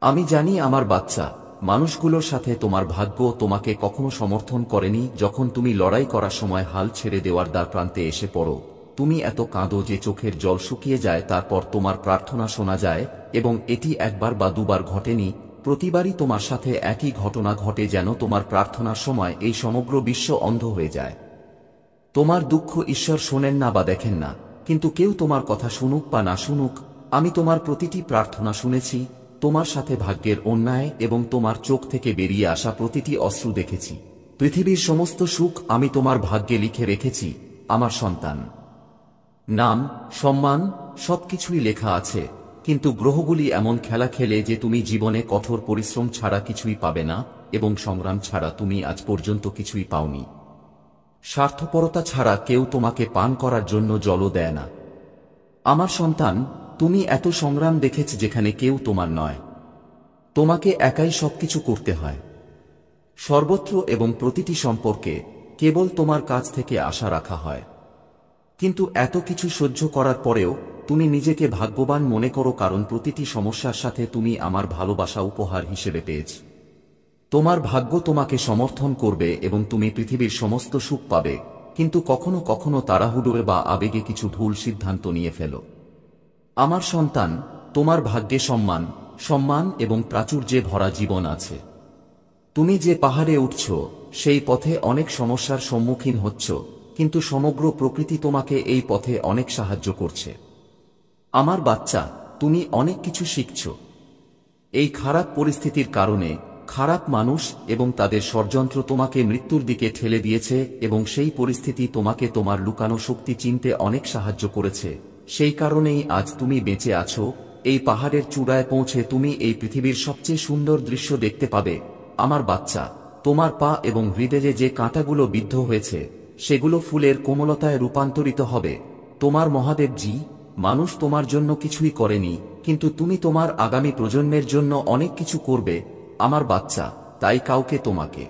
আমি জানি আমার বাচ্চা, মানুষগুলোর সাথে তোমার ভাগ্য তোমাকে কখনো সমর্থন করেনি। যখন তুমি লড়াই করার সময় হাল ছেড়ে দেওয়ার দ্বারপ্রান্তে এসে পড়ো, তুমি এত কাঁদো যে চোখের জল শুকিয়ে যায়। তারপর তোমার প্রার্থনা শোনা যায়, এবং এটি একবার বা দুবার ঘটেনি, প্রতিবারই তোমার সাথে একই ঘটনা ঘটে, যেন তোমার প্রার্থনার সময় এই সমগ্র বিশ্ব অন্ধ হয়ে যায়। তোমার দুঃখ ঈশ্বর শোনেন না বা দেখেন না, কিন্তু কেউ তোমার কথা শুনুক বা না শুনুক, আমি তোমার প্রতিটি প্রার্থনা শুনেছি। তোমার সাথে ভাগ্যের অন্যায় এবং তোমার চোখ থেকে বেরিয়ে আসা প্রতিটি অশ্রু দেখেছি। পৃথিবীর সমস্ত সুখ আমি তোমার ভাগ্যে লিখে রেখেছি, আমার সন্তান। নাম, সম্মান, সবকিছুই লেখা আছে, কিন্তু গ্রহগুলি এমন খেলা খেলে যে তুমি জীবনে কঠোর পরিশ্রম ছাড়া কিছুই পাবে না, এবং সংগ্রাম ছাড়া তুমি আজ পর্যন্ত কিছুই পাওনি। স্বার্থপরতা ছাড়া কেউ তোমাকে পান করার জন্য জলও দেয় না। আমার সন্তান, তুমি এত সংগ্রাম দেখেছ যেখানে কেউ তোমার নয়। তোমাকে একাই সবকিছু করতে হয়, সর্বত্র এবং প্রতিটি সম্পর্কে কেবল তোমার কাছ থেকে আশা রাখা হয়। কিন্তু এত কিছু সহ্য করার পরেও তুমি নিজেকে ভাগ্যবান মনে করো, কারণ প্রতিটি সমস্যার সাথে তুমি আমার ভালোবাসা উপহার হিসেবে পেয়েছ। তোমার ভাগ্য তোমাকে সমর্থন করবে এবং তুমি পৃথিবীর সমস্ত সুখ পাবে, কিন্তু কখনো কখনো তাড়াহুড়োয় বা আবেগে কিছু ভুল সিদ্ধান্ত নিয়ে ফেলো। আমার সন্তান, তোমার ভাগ্যে সম্মান, সম্মান এবং প্রাচুর্যে ভরা জীবন আছে। তুমি যে পাহাড়ে উঠছ, সেই পথে অনেক সমস্যার সম্মুখীন হচ্ছ, কিন্তু সমগ্র প্রকৃতি তোমাকে এই পথে অনেক সাহায্য করছে। আমার বাচ্চা, তুমি অনেক কিছু শিখছ। এই খারাপ পরিস্থিতির কারণে খারাপ মানুষ এবং তাদের ষড়যন্ত্র তোমাকে মৃত্যুর দিকে ঠেলে দিয়েছে, এবং সেই পরিস্থিতি তোমাকে তোমার লুকানো শক্তি চিনতে অনেক সাহায্য করেছে। সেই কারণেই আজ তুমি বেঁচে আছো। এই পাহাড়ের চূড়ায় পৌঁছে তুমি এই পৃথিবীর সবচেয়ে সুন্দর দৃশ্য দেখতে পাবে। আমার বাচ্চা, তোমার পা এবং হৃদয়ে যে কাঁটাগুলো বিদ্ধ হয়েছে, সেগুলো ফুলের কোমলতায় রূপান্তরিত হবে। তোমার মহাদেবজি, মানুষ তোমার জন্য কিছুই করেনি, কিন্তু তুমি তোমার আগামী প্রজন্মের জন্য অনেক কিছু করবে আমার বাচ্চা। তাই কাউকে তোমাকে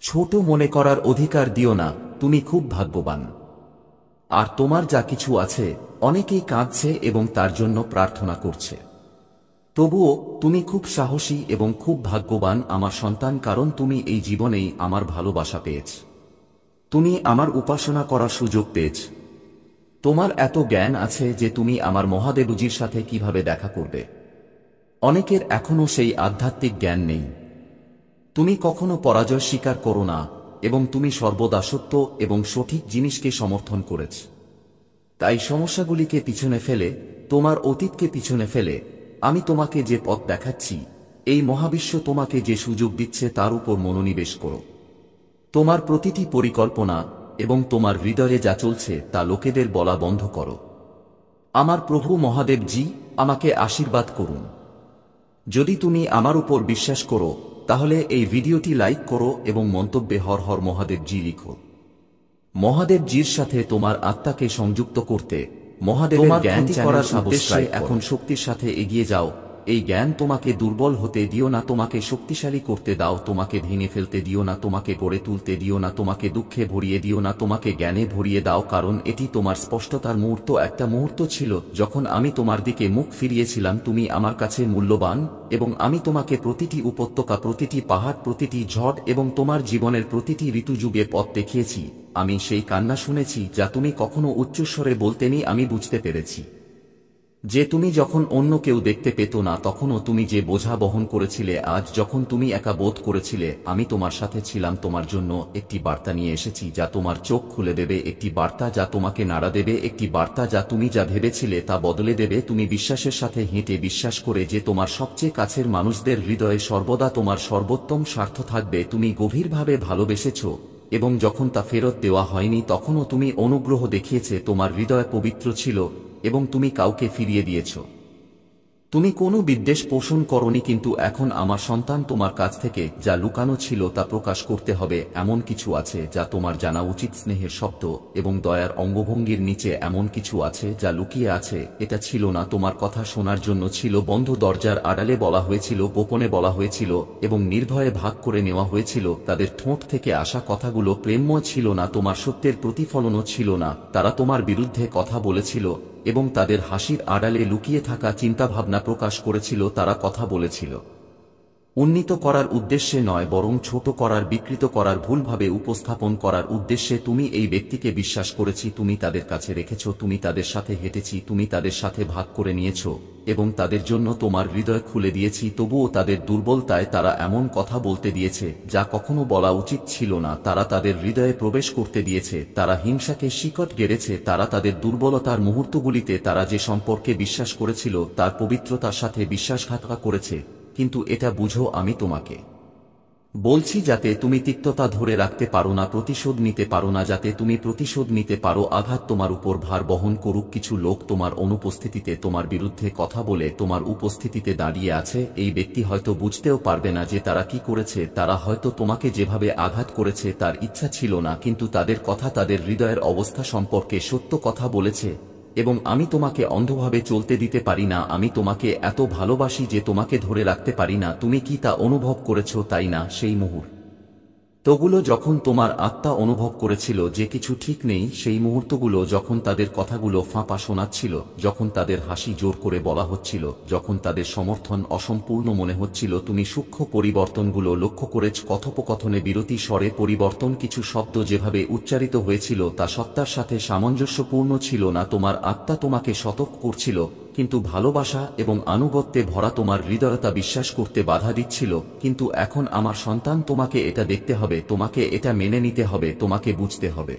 ছোট মনে করার অধিকার দিও না। তুমি খুব ভাগ্যবান। আর তোমার যা কিছু আছে অনেকেই কাঁদছে এবং তার জন্য প্রার্থনা করছে। তবুও তুমি খুব সাহসী এবং খুব ভাগ্যবান আমার সন্তান, কারণ তুমি এই জীবনেই আমার ভালোবাসা পেয়েছ। তুমি আমার উপাসনা করার সুযোগ পেয়েছ। তোমার এত জ্ঞান আছে যে তুমি আমার মহাদেবজির সাথে কিভাবে দেখা করবে। অনেকের এখনও সেই আধ্যাত্মিক জ্ঞান নেই। তুমি কখনো পরাজয় স্বীকার করো না এবং তুমি সর্বদা সত্য এবং সঠিক জিনিসকে সমর্থন করেছ। তাই সমস্যাগুলিকে পিছনে ফেলে, তোমার অতীতকে পিছনে ফেলে আমি তোমাকে যে পথ দেখাচ্ছি, এই মহাবিশ্ব তোমাকে যে সুযোগ দিচ্ছে তার উপর মনোনিবেশ করো। তোমার প্রতিটি পরিকল্পনা এবং তোমার হৃদয়ে যা চলছে তা লোকেদের বলা বন্ধ করো। আমার প্রভু মহাদেবজি আমাকে আশীর্বাদ করুন। যদি তুমি আমার উপর বিশ্বাস করো তাহলে এই ভিডিওটি লাইক করো এবং মন্তব্যে হর হর মহাদেবজি লিখো। মহাদেবজির সাথে তোমার আত্মাকে সংযুক্ত করতে মহাদেবের জ্ঞান করার উদ্দেশ্যে এখন শক্তির সাথে এগিয়ে যাও। এই জ্ঞান তোমাকে দুর্বল হতে দিও না, তোমাকে শক্তিশালী করতে দাও। তোমাকে ভেঙে ফেলতে দিও না, তোমাকে গড়ে তুলতে দিও না, তোমাকে দুঃখে ভরিয়ে দিও না, তোমাকে জ্ঞানে ভরিয়ে দাও। কারণ এটি তোমার স্পষ্টতার মুহূর্ত। একটা মুহূর্ত ছিল যখন আমি তোমার দিকে মুখ ফিরিয়েছিলাম। তুমি আমার কাছে মূল্যবান এবং আমি তোমাকে প্রতিটি উপত্যকা, প্রতিটি পাহাড়, প্রতিটি ঝড় এবং তোমার জীবনের প্রতিটি ঋতুযুগে পথ দেখিয়েছি। আমি সেই কান্না শুনেছি যা তুমি কখনো উচ্চস্বরে বলতেনি। আমি বুঝতে পেরেছি যে তুমি যখন অন্য কেউ দেখতে পেত না তখনও তুমি যে বোঝা বহন করেছিলে। আজ যখন তুমি একা বোধ করেছিলে আমি তোমার সাথে ছিলাম। তোমার জন্য একটি বার্তা নিয়ে এসেছি যা তোমার চোখ খুলে দেবে, একটি বার্তা যা তোমাকে নাড়া দেবে, একটি বার্তা যা তুমি যা ভেবেছিলে তা বদলে দেবে। তুমি বিশ্বাসের সাথে হেঁটে বিশ্বাস করে যে তোমার সবচেয়ে কাছের মানুষদের হৃদয়ে সর্বদা তোমার সর্বোত্তম স্বার্থ থাকবে। তুমি গভীরভাবে ভালোবেসেছ এবং যখন তা ফেরত দেওয়া হয়নি তখনও তুমি অনুগ্রহ দেখিয়েছে। তোমার হৃদয় পবিত্র ছিল এবং তুমি কাউকে ফিরিয়ে দিয়েছ। তুমি কোনো বিদ্বেষ পোষণ করনি, কিন্তু এখন আমার সন্তান তোমার কাছ থেকে যা লুকানো ছিল তা প্রকাশ করতে হবে। এমন কিছু আছে যা তোমার জানা উচিত। স্নেহের শব্দ এবং দয়ার অঙ্গভঙ্গির নিচে এমন কিছু আছে যা লুকিয়ে আছে। এটা ছিল না তোমার কথা শোনার জন্য, ছিল বন্ধ দরজার আড়ালে বলা হয়েছিল, গোপনে বলা হয়েছিল এবং নির্ভয়ে ভাগ করে নেওয়া হয়েছিল। তাদের ঠোঁট থেকে আসা কথাগুলো প্রেমময় ছিল না, তোমার সত্যের প্রতিফলনও ছিল না। তারা তোমার বিরুদ্ধে কথা বলেছিল এবং তাদের হাসির আড়ালে লুকিয়ে থাকা চিন্তাভাবনা প্রকাশ করেছিল। তারা কথা বলেছিল উন্নীত করার উদ্দেশ্যে নয়, বরং ছোট করার, বিকৃত করার, ভুলভাবে উপস্থাপন করার উদ্দেশ্যে। তুমি এই ব্যক্তিকে বিশ্বাস করেছি, তুমি তাদের কাছে রেখেছ, তুমি তাদের সাথে হেঁটেছি, তুমি তাদের সাথে ভাগ করে নিয়েছ এবং তাদের জন্য তোমার হৃদয় খুলে দিয়েছি। তবুও তাদের দুর্বলতায় তারা এমন কথা বলতে দিয়েছে যা কখনো বলা উচিত ছিল না। তারা তাদের হৃদয়ে প্রবেশ করতে দিয়েছে, তারা হিংসাকে শিকট গেড়েছে। তারা তাদের দুর্বলতার মুহূর্তগুলিতে তারা যে সম্পর্কে বিশ্বাস করেছিল তার পবিত্রতার সাথে বিশ্বাসঘাতকতা করেছে। কিন্তু এটা বুঝো, আমি তোমাকে বলছি যাতে তুমি তিক্ততা ধরে রাখতে পারো না, প্রতিশোধ নিতে পারো না, যাতে তুমি প্রতিশোধ নিতে পারো। আঘাত তোমার উপর ভার বহন করুক। কিছু লোক তোমার অনুপস্থিতিতে তোমার বিরুদ্ধে কথা বলে তোমার উপস্থিতিতে দাঁড়িয়ে আছে। এই ব্যক্তি হয়তো বুঝতেও পারবে না যে তারা কি করেছে। তারা হয়তো তোমাকে যেভাবে আঘাত করেছে তার ইচ্ছা ছিল না, কিন্তু তাদের কথা তাদের হৃদয়ের অবস্থা সম্পর্কে সত্য কথা বলেছে। এবং আমি তোমাকে অন্ধভাবে চলতে দিতে পারি না। আমি তোমাকে এত ভালোবাসি যে তোমাকে ধরে রাখতে পারি না। তুমি কি তা অনুভব করেছো, তাই না? সেই মুহূর্তগুলো যখন তোমার আত্মা অনুভব করেছিল যে কিছু ঠিক নেই, সেই মুহূর্তগুলো যখন তাদের কথাগুলো ফাঁপা শোনাচ্ছিল, যখন তাদের হাসি জোর করে বলা হচ্ছিল, যখন তাদের সমর্থন অসম্পূর্ণ মনে হচ্ছিল। তুমি সূক্ষ্ম পরিবর্তনগুলো লক্ষ্য করেছ। কথোপকথনে বিরতি, স্বরে পরিবর্তন, কিছু শব্দ যেভাবে উচ্চারিত হয়েছিল তা সত্তার সাথে সামঞ্জস্যপূর্ণ ছিল না। তোমার আত্মা তোমাকে সতর্ক করছিল, কিন্তু ভালোবাসা এবং আনুগত্যে ভরা তোমার হৃদয়তা বিশ্বাস করতে বাধা দিচ্ছিল। কিন্তু এখন আমার সন্তান, তোমাকে এটা দেখতে হবে, তোমাকে এটা মেনে নিতে হবে, তোমাকে বুঝতে হবে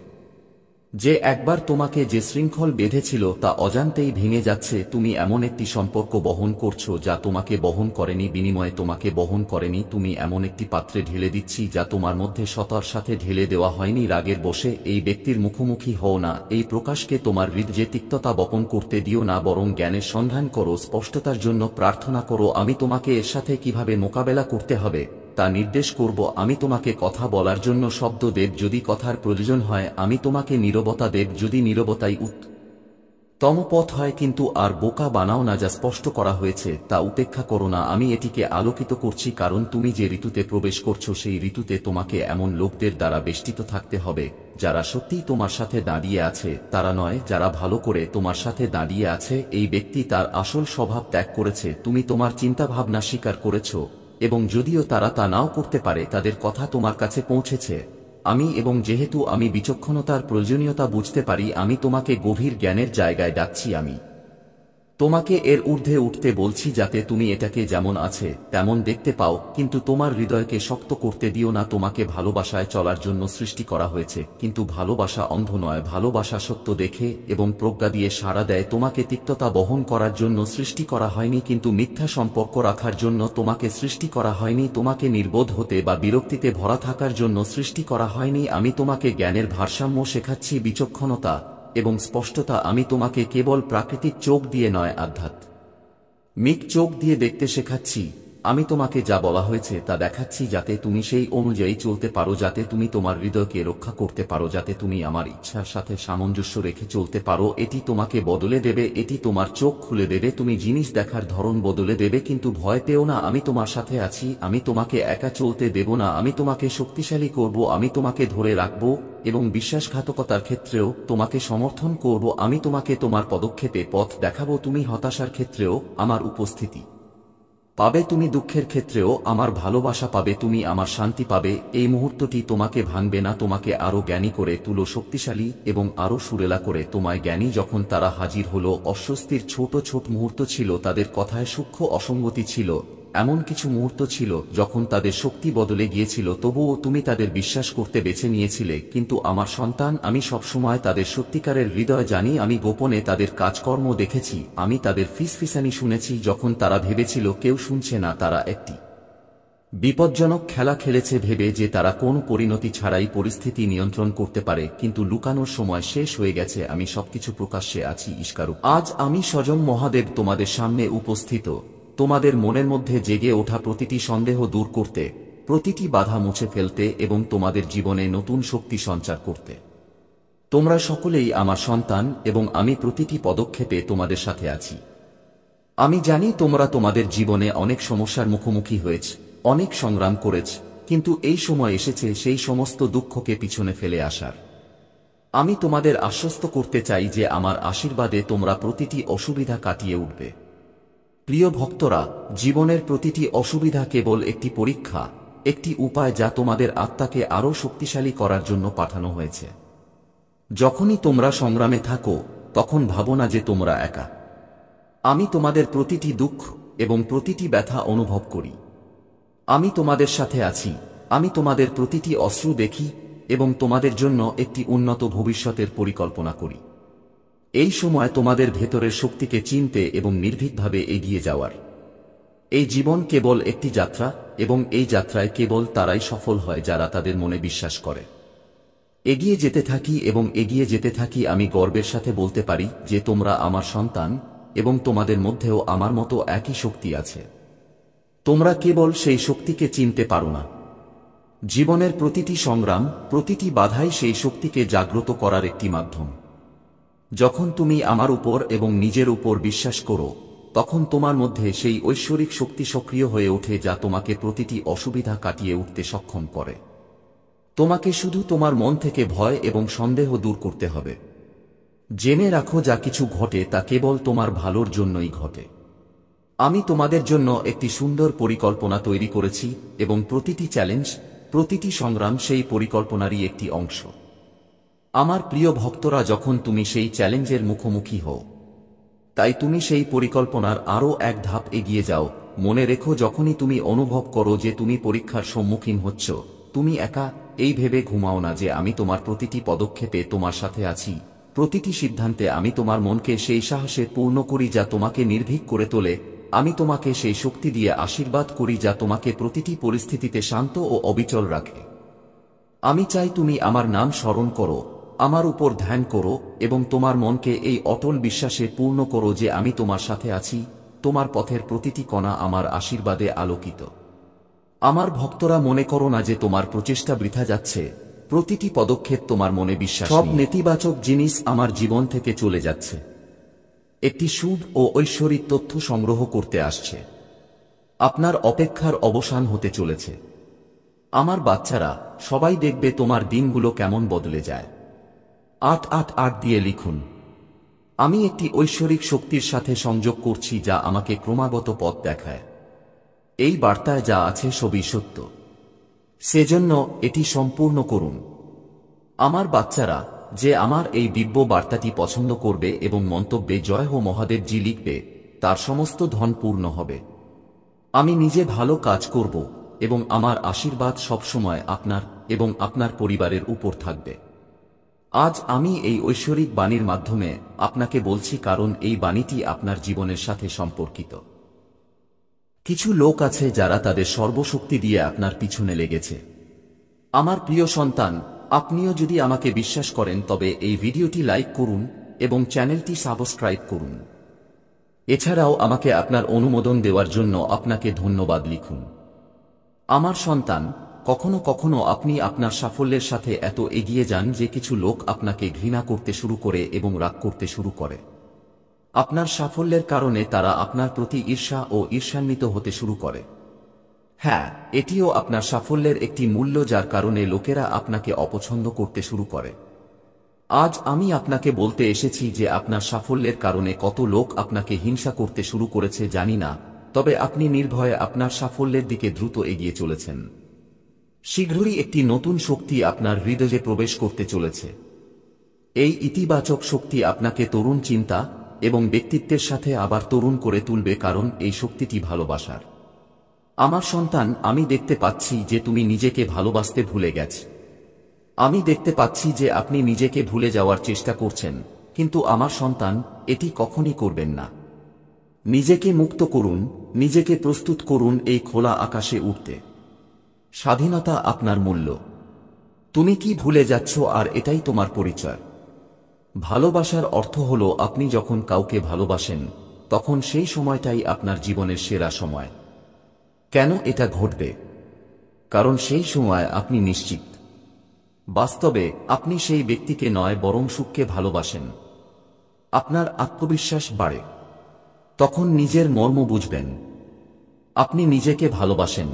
যে একবার তোমাকে যে শৃঙ্খল বেঁধেছিল তা অজান্তেই ভেঙে যাচ্ছে। তুমি এমন একটি সম্পর্ক বহন করছো যা তোমাকে বহন করেনি, বিনিময়ে তোমাকে বহন করেনি। তুমি এমন একটি পাত্রে ঢেলে দিচ্ছি যা তোমার মধ্যে সতার সাথে ঢেলে দেওয়া হয়নি। রাগের বশে এই ব্যক্তির মুখোমুখি হও না। এই প্রকাশকে তোমার হৃদয়ে তিক্ততা বপন করতে দিও না, বরং জ্ঞানের সন্ধান করো, স্পষ্টতার জন্য প্রার্থনা করো। আমি তোমাকে এর সাথে কিভাবে মোকাবেলা করতে হবে তা নির্দেশ করব। আমি তোমাকে কথা বলার জন্য শব্দ দেব যদি কথার প্রয়োজন হয়, আমি তোমাকে নীরবতা দেব যদি নীরবতাই তমপথ হয়, কিন্তু আর বোকা বানাও না। যা স্পষ্ট করা হয়েছে তা উপেক্ষা করো না। আমি এটিকে আলোকিত করছি, কারণ তুমি যে ঋতুতে প্রবেশ করছো সেই ঋতুতে তোমাকে এমন লোকদের দ্বারা বেষ্টিত থাকতে হবে যারা সত্যিই তোমার সাথে দাঁড়িয়ে আছে, তারা নয় যারা ভালো করে তোমার সাথে দাঁড়িয়ে আছে। এই ব্যক্তি তার আসল স্বভাব ত্যাগ করেছে, তুমি তোমার চিন্তাভাবনা স্বীকার করেছ, এবং যদিও তারা তা নাও করতে পারে, তাদের কথা তোমার কাছে পৌঁছেছে। এবং যেহেতু আমি বিচক্ষণতার প্রয়োজনীয়তা বুঝতে পারি, আমি তোমাকে গভীর জ্ঞানের জায়গায় ডাকছি। আমি তোমাকে এর ঊর্ধ্বে উঠতে বলছি, যাতে তুমি এটাকে যেমন আছে তেমন দেখতে পাও, কিন্তু তোমার হৃদয়কে শক্ত করতে দিও না। তোমাকে ভালোবাসায় চলার জন্য সৃষ্টি করা হয়েছে, কিন্তু ভালোবাসা অন্ধ নয়। ভালোবাসা সত্য দেখে এবং প্রজ্ঞা দিয়ে সাড়া দেয়। তোমাকে তিক্ততা বহন করার জন্য সৃষ্টি করা হয়নি, কিন্তু মিথ্যা সম্পর্ক রাখার জন্য তোমাকে সৃষ্টি করা হয়নি। তোমাকে নির্বোধ হতে বা বিরক্তিতে ভরা থাকার জন্য সৃষ্টি করা হয়নি। আমি তোমাকে জ্ঞানের ভারসাম্য শেখাচ্ছি, বিচক্ষণতা এবং স্পষ্টতা। আমি তোমাকে কেবল প্রাকৃতিক চোখ দিয়ে নয়, আধ্যাত্মিক চোখ দিয়ে দেখতে শেখাচ্ছি। আমি তোমাকে যা বলা হয়েছে তা দেখাচ্ছি, যাতে তুমি সেই অনুযায়ী চলতে পারো, যাতে তুমি তোমার হৃদয়কে রক্ষা করতে পারো, যাতে তুমি আমার ইচ্ছার সাথে সামঞ্জস্য রেখে চলতে পারো। এটি তোমাকে বদলে দেবে, এটি তোমার চোখ খুলে দেবে, তুমি জিনিস দেখার ধরন বদলে দেবে। কিন্তু ভয় পেও না, আমি তোমার সাথে আছি। আমি তোমাকে একা চলতে দেব না, আমি তোমাকে শক্তিশালী করব। আমি তোমাকে ধরে রাখব এবং বিশ্বাসঘাতকতার ক্ষেত্রেও তোমাকে সমর্থন করব। আমি তোমাকে তোমার পদক্ষেপে পথ দেখাবো। তুমি হতাশার ক্ষেত্রেও আমার উপস্থিতি পাবে, তুমি দুঃখের ক্ষেত্রেও আমার ভালোবাসা পাবে, তুমি আমার শান্তি পাবে। এই মুহূর্তটি তোমাকে ভাঙবে না, তোমাকে আরো জ্ঞানী করে তুলো, শক্তিশালী এবং আরো সুরেলা করে তোমায় জ্ঞানী। যখন তারা হাজির হলো, অস্বস্তির ছোট ছোট মুহূর্ত ছিল, তাদের কথায় সূক্ষ্ম অসঙ্গতি ছিল, এমন কিছু মুহূর্ত ছিল যখন তাদের শক্তি বদলে গিয়েছিল, তবুও তুমি তাদের বিশ্বাস করতে বেছে নিয়েছিলে। কিন্তু আমার সন্তান, আমি সবসময় তাদের সত্যিকারের হৃদয় জানি। আমি গোপনে তাদের কাজকর্ম দেখেছি, আমি তাদের ফিসফিসানি শুনেছি যখন তারা ভেবেছিল কেউ শুনছে না। তারা একটি বিপজ্জনক খেলা খেলেছে, ভেবে যে তারা কোনো পরিণতি ছাড়াই পরিস্থিতি নিয়ন্ত্রণ করতে পারে, কিন্তু লুকানোর সময় শেষ হয়ে গেছে। আমি সবকিছু প্রকাশ্যে আছি, ইস্কারু। আজ আমি স্বয়ং মহাদেব তোমাদের সামনে উপস্থিত, তোমাদের মনের মধ্যে জেগে ওঠা প্রতিটি সন্দেহ দূর করতে, প্রতিটি বাধা মুছে ফেলতে এবং তোমাদের জীবনে নতুন শক্তি সঞ্চার করতে। তোমরা সকলেই আমার সন্তান এবং আমি প্রতিটি পদক্ষেপে তোমাদের সাথে আছি। আমি জানি তোমরা তোমাদের জীবনে অনেক সমস্যার মুখোমুখি হয়েছ, অনেক সংগ্রাম করেছ, কিন্তু এই সময় এসেছে সেই সমস্ত দুঃখকে পিছনে ফেলে আসার। আমি তোমাদের আশ্বস্ত করতে চাই যে আমার আশীর্বাদে তোমরা প্রতিটি অসুবিধা কাটিয়ে উঠবে। প্রিয় ভক্তরা, জীবনের প্রতিটি অসুবিধা কেবল একটি পরীক্ষা, একটি উপায় যা তোমাদের আত্মাকে আরও শক্তিশালী করার জন্য পাঠানো হয়েছে। যখনই তোমরা সংগ্রামে থাকো, তখন ভাবো না যে তোমরা একা। আমি তোমাদের প্রতিটি দুঃখ এবং প্রতিটি ব্যথা অনুভব করি। আমি তোমাদের সাথে আছি। আমি তোমাদের প্রতিটি অশ্রু দেখি এবং তোমাদের জন্য একটি উন্নত ভবিষ্যতের পরিকল্পনা করি। এই সময় তোমাদের ভেতরের শক্তিকে চিনতে এবং নির্ভীকভাবে এগিয়ে যাওয়ার। এই জীবন কেবল একটি যাত্রা, এবং এই যাত্রায় কেবল তারাই সফল হয় যারা তাদের মনে বিশ্বাস করে। এগিয়ে যেতে থাকি এবং এগিয়ে যেতে থাকি। আমি গর্বের সাথে বলতে পারি যে তোমরা আমার সন্তান, এবং তোমাদের মধ্যেও আমার মতো একই শক্তি আছে। তোমরা কেবল সেই শক্তিকে চিনতে পারো না। জীবনের প্রতিটি সংগ্রাম, প্রতিটি বাধাই সেই শক্তিকে জাগ্রত করার একটি মাধ্যম। যখন তুমি আমার উপর এবং নিজের উপর বিশ্বাস করো, তখন তোমার মধ্যে সেই ঐশ্বরিক শক্তি সক্রিয় হয়ে ওঠে যা তোমাকে প্রতিটি অসুবিধা কাটিয়ে উঠতে সক্ষম করে। তোমাকে শুধু তোমার মন থেকে ভয় এবং সন্দেহ দূর করতে হবে। জেনে রাখো, যা কিছু ঘটে তা কেবল তোমার ভালোর জন্যই ঘটে। আমি তোমাদের জন্য একটি সুন্দর পরিকল্পনা তৈরি করেছি, এবং প্রতিটি চ্যালেঞ্জ, প্রতিটি সংগ্রাম সেই পরিকল্পনারই একটি অংশ। আমার প্রিয় ভক্তরা, যখন তুমি সেই চ্যালেঞ্জের মুখোমুখি হও, তাই তুমি সেই পরিকল্পনার আরও এক ধাপ এগিয়ে যাও। মনে রেখো, যখনই তুমি অনুভব করো যে তুমি পরীক্ষার সম্মুখীন হচ্ছ, তুমি একা, এই ভেবে ঘুমাও না যে আমি তোমার প্রতিটি পদক্ষেপে তোমার সাথে আছি। প্রতিটি সিদ্ধান্তে আমি তোমার মনকে সেই সাহসে পূর্ণ করি যা তোমাকে নির্ভীক করে তোলে। আমি তোমাকে সেই শক্তি দিয়ে আশীর্বাদ করি যা তোমাকে প্রতিটি পরিস্থিতিতে শান্ত ও অবিচল রাখে। আমি চাই তুমি আমার নাম স্মরণ করো, আমার উপর ধ্যান করো, এবং তোমার মনকে এই অটল বিশ্বাসে পূর্ণ করো যে আমি তোমার সাথে আছি। তোমার পথের প্রতিটি কণা আমার আশীর্বাদে আলোকিত। আমার ভক্তরা, মনে করো না যে তোমার প্রচেষ্টা বৃথা যাচ্ছে। প্রতিটি পদক্ষেপ তোমার মনে বিশ্বাস, সব নেতিবাচক জিনিস আমার জীবন থেকে চলে যাচ্ছে। একটি শুভ ও ঐশ্বরিক তথ্য সংগ্রহ করতে আসছে। আপনার অপেক্ষার অবসান হতে চলেছে। আমার বাচ্চারা, সবাই দেখবে তোমার দিনগুলো কেমন বদলে যায়। 888 দিয়ে লিখুন। আমি একটি ঐশ্বরিক শক্তির সাথে সংযোগ করছি যা আমাকে ক্রমাগত পথ দেখায়। এই বার্তায় যা আছে সবই সত্য। সেজন্য এটি সম্পূর্ণ করুন। আমার বাচ্চারা, যে আমার এই দিব্য বার্তাটি পছন্দ করবে এবং মন্তব্যে জয় হো মহাদেবজি লিখবে, তার সমস্ত ধন পূর্ণ হবে। আমি নিজে ভালো কাজ করব এবং আমার আশীর্বাদ সবসময় আপনার এবং আপনার পরিবারের উপর থাকবে। আজ আমি এই ঐশ্বরিক বাণীর মাধ্যমে আপনাকে বলছি, কারণ এই বাণীটি আপনার জীবনের সাথে সম্পর্কিত। কিছু লোক আছে যারা তাদের সর্বশক্তি দিয়ে আপনার পিছনে লেগেছে। আমার প্রিয় সন্তান, আপনিও যদি আমাকে বিশ্বাস করেন তবে এই ভিডিওটি লাইক করুন এবং চ্যানেলটি সাবস্ক্রাইব করুন। এছাড়াও আমাকে আপনার অনুমোদন দেওয়ার জন্য আপনাকে ধন্যবাদ লিখুন। আমার সন্তান, কখনো কখনো আপনি আপনার সাফল্যের সাথে এত এগিয়ে যান যে কিছু লোক আপনাকে ঘৃণা করতে শুরু করে এবং রাগ করতে শুরু করে। আপনার সাফল্যের কারণে তারা আপনার প্রতি ঈর্ষা ও ঈর্ষান্বিত হতে শুরু করে। হ্যাঁ, এটিও আপনার সাফল্যের একটি মূল্য, যার কারণে লোকেরা আপনাকে অপছন্দ করতে শুরু করে। আজ আমি আপনাকে বলতে এসেছি যে আপনার সাফল্যের কারণে কত লোক আপনাকে হিংসা করতে শুরু করেছে জানি না, তবে আপনি নির্ভয়ে আপনার সাফল্যের দিকে দ্রুত এগিয়ে চলেছেন। শীঘ্রই একটি নতুন শক্তি আপনার হৃদয়ে প্রবেশ করতে চলেছে। এই ইতিবাচক শক্তি আপনাকে তরুণ চিন্তা এবং ব্যক্তিত্বের সাথে আবার তরুণ করে তুলবে, কারণ এই শক্তিটি ভালোবাসার। আমার সন্তান, আমি দেখতে পাচ্ছি যে তুমি নিজেকে ভালোবাসতে ভুলে গেছ। আমি দেখতে পাচ্ছি যে আপনি নিজেকে ভুলে যাওয়ার চেষ্টা করছেন, কিন্তু আমার সন্তান, এটি কখনই করবেন না। নিজেকে মুক্ত করুন, নিজেকে প্রস্তুত করুন এই খোলা আকাশে উঠতে। স্বাধীনতা আপনার মূল্য। তুমি কি ভুলে যাচ্ছ? আর এটাই তোমার পরিচয়। ভালোবাসার অর্থ হল, আপনি যখন কাউকে ভালোবাসেন তখন সেই সময়টাই আপনার জীবনের সেরা সময়। কেন এটা ঘটবে? কারণ সেই সময় আপনি নিশ্চিত। বাস্তবে আপনি সেই ব্যক্তিকে নয় বরং সুখকে ভালোবাসেন। আপনার আত্মবিশ্বাস বাড়ে। তখন নিজের মর্ম বুঝবেন। আপনি নিজেকে ভালোবাসেন।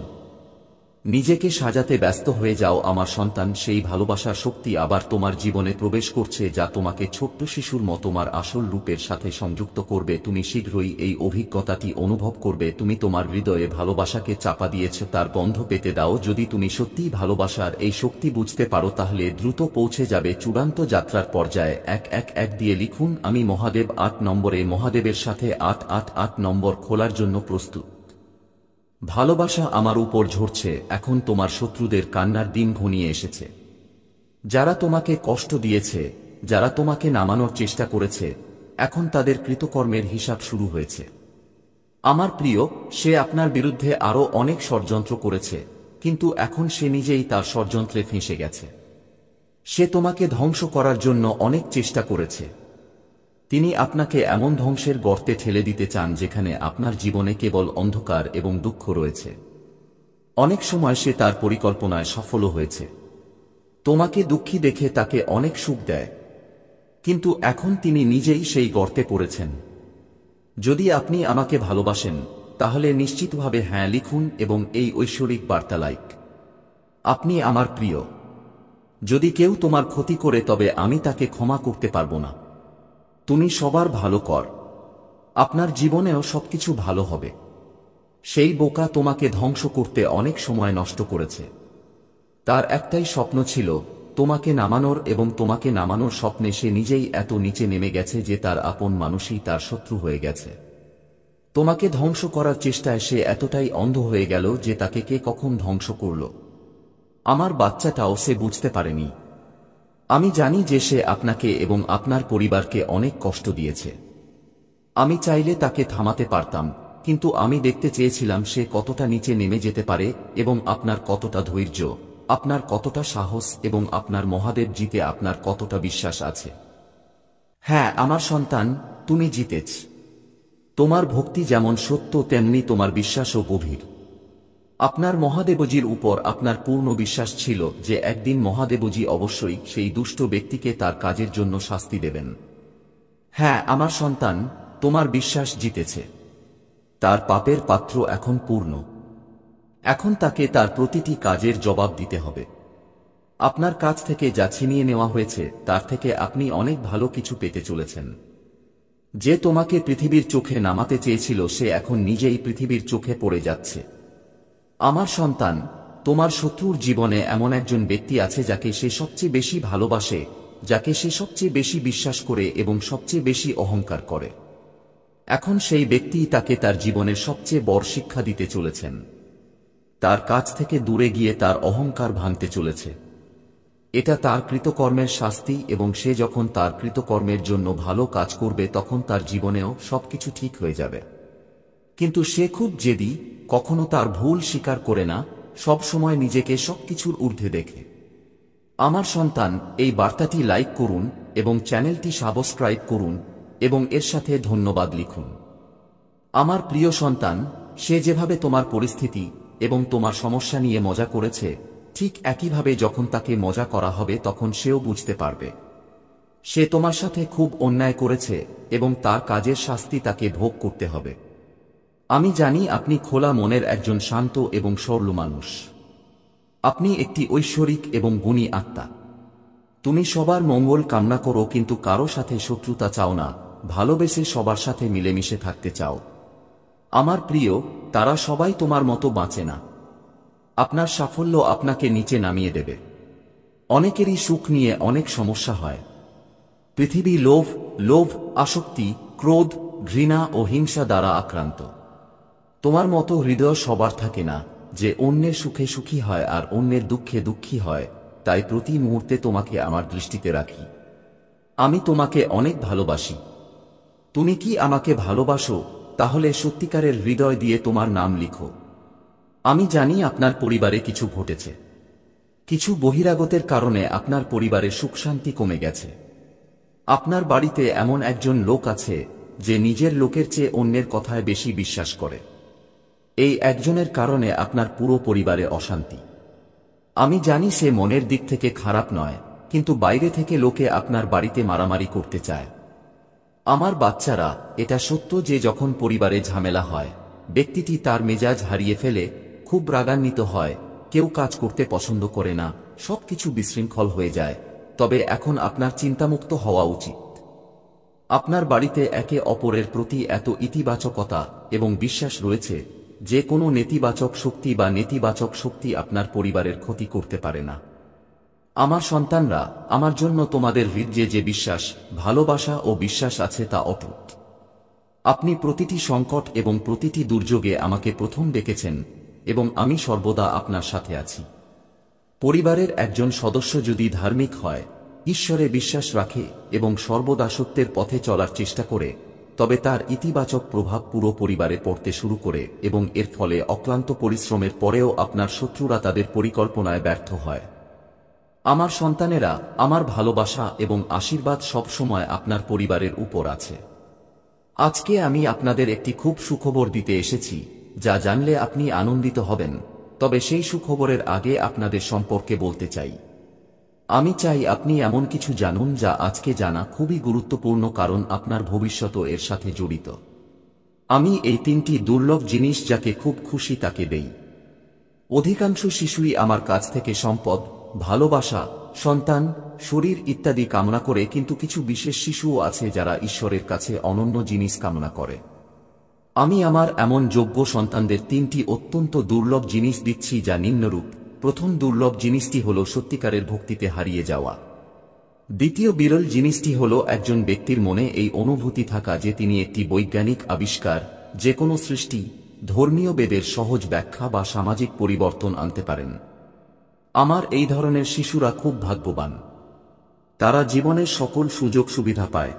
নিজেকে সাজাতে ব্যস্ত হয়ে যাও আমার সন্তান। সেই ভালোবাসার শক্তি আবার তোমার জীবনে প্রবেশ করছে, যা তোমাকে ছোট্ট শিশুর মতো তোমার আসল রূপের সাথে সংযুক্ত করবে। তুমি শীঘ্রই এই অভিজ্ঞতাটি অনুভব করবে। তুমি তোমার হৃদয়ে ভালোবাসাকে চাপা দিয়েছ, তার গন্ধ পেতে দাও। যদি তুমি সত্যিই ভালোবাসার এই শক্তি বুঝতে পারো, তাহলে দ্রুত পৌঁছে যাবে চূড়ান্ত যাত্রার পর্যায়ে। 111 দিয়ে লিখুন। আমি মহাদেব 8 নম্বরে মহাদেবের সাথে 888 নম্বর খোলার জন্য প্রস্তুত। ভালোবাসা আমার উপর ঝরছে। এখন তোমার শত্রুদের কান্নার দিন ঘনিয়ে এসেছে। যারা তোমাকে কষ্ট দিয়েছে, যারা তোমাকে নামানোর চেষ্টা করেছে, এখন তাদের কৃতকর্মের হিসাব শুরু হয়েছে। আমার প্রিয়, সে আপনার বিরুদ্ধে আরো অনেক ষড়যন্ত্র করেছে, কিন্তু এখন সে নিজেই তার ষড়যন্ত্রে ফেঁসে গেছে। সে তোমাকে ধ্বংস করার জন্য অনেক চেষ্টা করেছে। তিনি আপনাকে এমন ধ্বংসের গর্তে ঠেলে দিতে চান যেখানে আপনার জীবনে কেবল অন্ধকার এবং দুঃখ রয়েছে। অনেক সময় সে তার পরিকল্পনায় সফল হয়েছে। তোমাকে দুঃখী দেখে তাকে অনেক সুখ দেয়, কিন্তু এখন তিনি নিজেই সেই গর্তে পড়েছেন। যদি আপনি আমাকে ভালোবাসেন তাহলে নিশ্চিতভাবে হ্যাঁ লিখুন এবং এই ঐশ্বরিক বার্তা লাইক। আপনি আমার প্রিয়। যদি কেউ তোমার ক্ষতি করে তবে আমি তাকে ক্ষমা করতে পারবো না। তুমি সবার ভালো কর। আপনার জীবনেও সবকিছু ভালো হবে। সেই বোকা তোমাকে ধ্বংস করতে অনেক সময় নষ্ট করেছে। তার একটাই স্বপ্ন ছিল তোমাকে নামানোর, এবং তোমাকে নামানোর স্বপ্নে সে নিজেই এত নিচে নেমে গেছে যে তার আপন মানুষই তার শত্রু হয়ে গেছে। তোমাকে ধ্বংস করার চেষ্টায় সে এতটাই অন্ধ হয়ে গেল যে তাকে কে কখন ধ্বংস করল আমার বাচ্চাটাও সে বুঝতে পারেনি। আমি জানি যে সে আপনাকে এবং আপনার পরিবারকে অনেক কষ্ট দিয়েছে। আমি চাইলে তাকে থামাতে পারতাম, কিন্তু আমি দেখতে চেয়েছিলাম সে কতটা নিচে নেমে যেতে পারে এবং আপনার কতটা ধৈর্য, আপনার কতটা সাহস এবং আপনার মহাদেব জিতে আপনার কতটা বিশ্বাস আছে। হ্যাঁ আমার সন্তান, তুমি জিতেছ। তোমার ভক্তি যেমন সত্য তেমনি তোমার বিশ্বাসও গভীর। আপনার মহাদেবজির উপর আপনার পূর্ণ বিশ্বাস ছিল যে একদিন মহাদেবজি অবশ্যই সেই দুষ্ট ব্যক্তিকে তার কাজের জন্য শাস্তি দেবেন। হ্যাঁ আমার সন্তান, তোমার বিশ্বাস জিতেছে। তার পাপের পাত্র এখন পূর্ণ। এখন তাকে তার প্রতিটি কাজের জবাব দিতে হবে। আপনার কাছ থেকে যা ছিনিয়ে নেওয়া হয়েছে তার থেকে আপনি অনেক ভালো কিছু পেতে চলেছেন। যে তোমাকে পৃথিবীর চোখে নামাতে চেয়েছিল সে এখন নিজেই পৃথিবীর চোখে পড়ে যাচ্ছে। আমার সন্তান, তোমার শত্রুর জীবনে এমন একজন ব্যক্তি আছে যাকে সে সবচেয়ে বেশি ভালোবাসে, যাকে সে সবচেয়ে বেশি বিশ্বাস করে এবং সবচেয়ে বেশি অহংকার করে। এখন সেই ব্যক্তি তাকে তার জীবনের সবচেয়ে বড় শিক্ষা দিতে চলেছেন। তার কাছ থেকে দূরে গিয়ে তার অহংকার ভাঙতে চলেছে। এটা তার কৃতকর্মের শাস্তি এবং সে যখন তার কৃতকর্মের জন্য ভালো কাজ করবে তখন তার জীবনেও সবকিছু ঠিক হয়ে যাবে। কিন্তু সে খুব জেদি, কখনো তার ভুল স্বীকার করে না, সব সময় নিজেকে সবকিছুর ঊর্ধ্বে দেখে। আমার সন্তান, এই বার্তাটি লাইক করুন এবং চ্যানেলটি সাবস্ক্রাইব করুন এবং এর সাথে ধন্যবাদ লিখুন। আমার প্রিয় সন্তান, সে যেভাবে তোমার পরিস্থিতি এবং তোমার সমস্যা নিয়ে মজা করেছে, ঠিক একইভাবে যখন তাকে মজা করা হবে তখন সেও বুঝতে পারবে সে তোমার সাথে খুব অন্যায় করেছে এবং তার কাজের শাস্তি তাকে ভোগ করতে হবে। আমি জানি আপনি খোলা মনের একজন শান্ত এবং সরল মানুষ। আপনি একটি ঐশ্বরিক এবং গুণী আত্মা। তুমি সবার মঙ্গল কামনা করো কিন্তু কারো সাথে শত্রুতা চাও না, ভালোবেসে সবার সাথে মিলেমিশে থাকতে চাও। আমার প্রিয়, তারা সবাই তোমার মতো বাঁচে না। আপনার সাফল্য আপনাকে নিচে নামিয়ে দেবে। অনেকেরই সুখ নিয়ে অনেক সমস্যা হয়। পৃথিবী লোভ, আসক্তি, ক্রোধ, ঘৃণা ও হিংসা দ্বারা আক্রান্ত। তোমার মতো হৃদয় সবার থাকে না, যে অন্যের সুখে সুখী হয় আর অন্যের দুঃখে দুঃখী হয়। তাই প্রতি মুহূর্তে তোমাকে আমার দৃষ্টিতে রাখি। আমি তোমাকে অনেক ভালোবাসি। তুমি কি আমাকে ভালোবাসো? তাহলে সত্যিকারের হৃদয় দিয়ে তোমার নাম লিখো। আমি জানি আপনার পরিবারে কিছু ঘটেছে। কিছু বহিরাগতের কারণে আপনার পরিবারের সুখ শান্তি কমে গেছে। আপনার বাড়িতে এমন একজন লোক আছে যে নিজের লোকের চেয়ে অন্যের কথায় বেশি বিশ্বাস করে। এই একজনের কারণে আপনার পুরো পরিবারে অশান্তি। আমি জানি সে মনের দিক থেকে খারাপ নয়, কিন্তু বাইরে থেকে লোকে আপনার বাড়িতে মারামারি করতে চায়। আমার বাচ্চারা, এটা সত্য যে যখন পরিবারে ঝামেলা হয়, ব্যক্তিটি তার মেজাজ হারিয়ে ফেলে, খুব রাগান্বিত হয়, কেউ কাজ করতে পছন্দ করে না, সবকিছু বিশৃঙ্খল হয়ে যায়। তবে এখন আপনার চিন্তামুক্ত হওয়া উচিত। আপনার বাড়িতে একে অপরের প্রতি এত ইতিবাচকতা এবং বিশ্বাস রয়েছে যে কোনো নেতিবাচক শক্তি বা নেতিবাচক শক্তি আপনার পরিবারের ক্ষতি করতে পারে না। আমার সন্তানরা, আমার জন্য তোমাদের হৃদয়ে যে বিশ্বাস, ভালোবাসা ও বিশ্বাস আছে তা অটুট। আপনি প্রতিটি সংকট এবং প্রতিটি দুর্যোগে আমাকে প্রথম ডেকেছেন এবং আমি সর্বদা আপনার সাথে আছি। পরিবারের একজন সদস্য যদি ধার্মিক হয়, ঈশ্বরে বিশ্বাস রাখে এবং সর্বদা সত্যের পথে চলার চেষ্টা করে, তবে তার ইতিবাচক প্রভাব পুরো পরিবারে পড়তে শুরু করে এবং এর ফলে অক্লান্ত পরিশ্রমের পরেও আপনার শত্রুরা তাদের পরিকল্পনায় ব্যর্থ হয়। আমার সন্তানেরা, আমার ভালোবাসা এবং আশীর্বাদ সব সময় আপনার পরিবারের উপর আছে। আজকে আমি আপনাদের একটি খুব সুখবর দিতে এসেছি, যা জানলে আপনি আনন্দিত হবেন। তবে সেই সুখবরের আগে আপনাদের সম্পর্কে বলতে চাই। আমি চাই আপনি এমন কিছু জানুন যা আজকে জানা খুবই গুরুত্বপূর্ণ, কারণ আপনার ভবিষ্যৎও এর সাথে জড়িত। আমি এই তিনটি দুর্লভ জিনিস যাকে খুব খুশি তাকে দেই। অধিকাংশ শিশুই আমার কাছ থেকে সম্পদ, ভালোবাসা, সন্তান, শরীর ইত্যাদি কামনা করে, কিন্তু কিছু বিশেষ শিশুও আছে যারা ঈশ্বরের কাছে অনন্য জিনিস কামনা করে। আমি আমার এমন যোগ্য সন্তানদের তিনটি অত্যন্ত দুর্লভ জিনিস দিচ্ছি, যা নিম্নরূপ। প্রথম দুর্লভ জিনিসটি হল সত্যিকারের ভক্তিতে হারিয়ে যাওয়া। দ্বিতীয় বিরল জিনিসটি হল একজন ব্যক্তির মনে এই অনুভূতি থাকা যে তিনি একটি বৈজ্ঞানিক আবিষ্কার, যে কোনো সৃষ্টি, ধর্মীয় বেদের সহজ ব্যাখ্যা বা সামাজিক পরিবর্তন আনতে পারেন। আমার এই ধরনের শিশুরা খুব ভাগ্যবান। তারা জীবনের সকল সুযোগ সুবিধা পায়।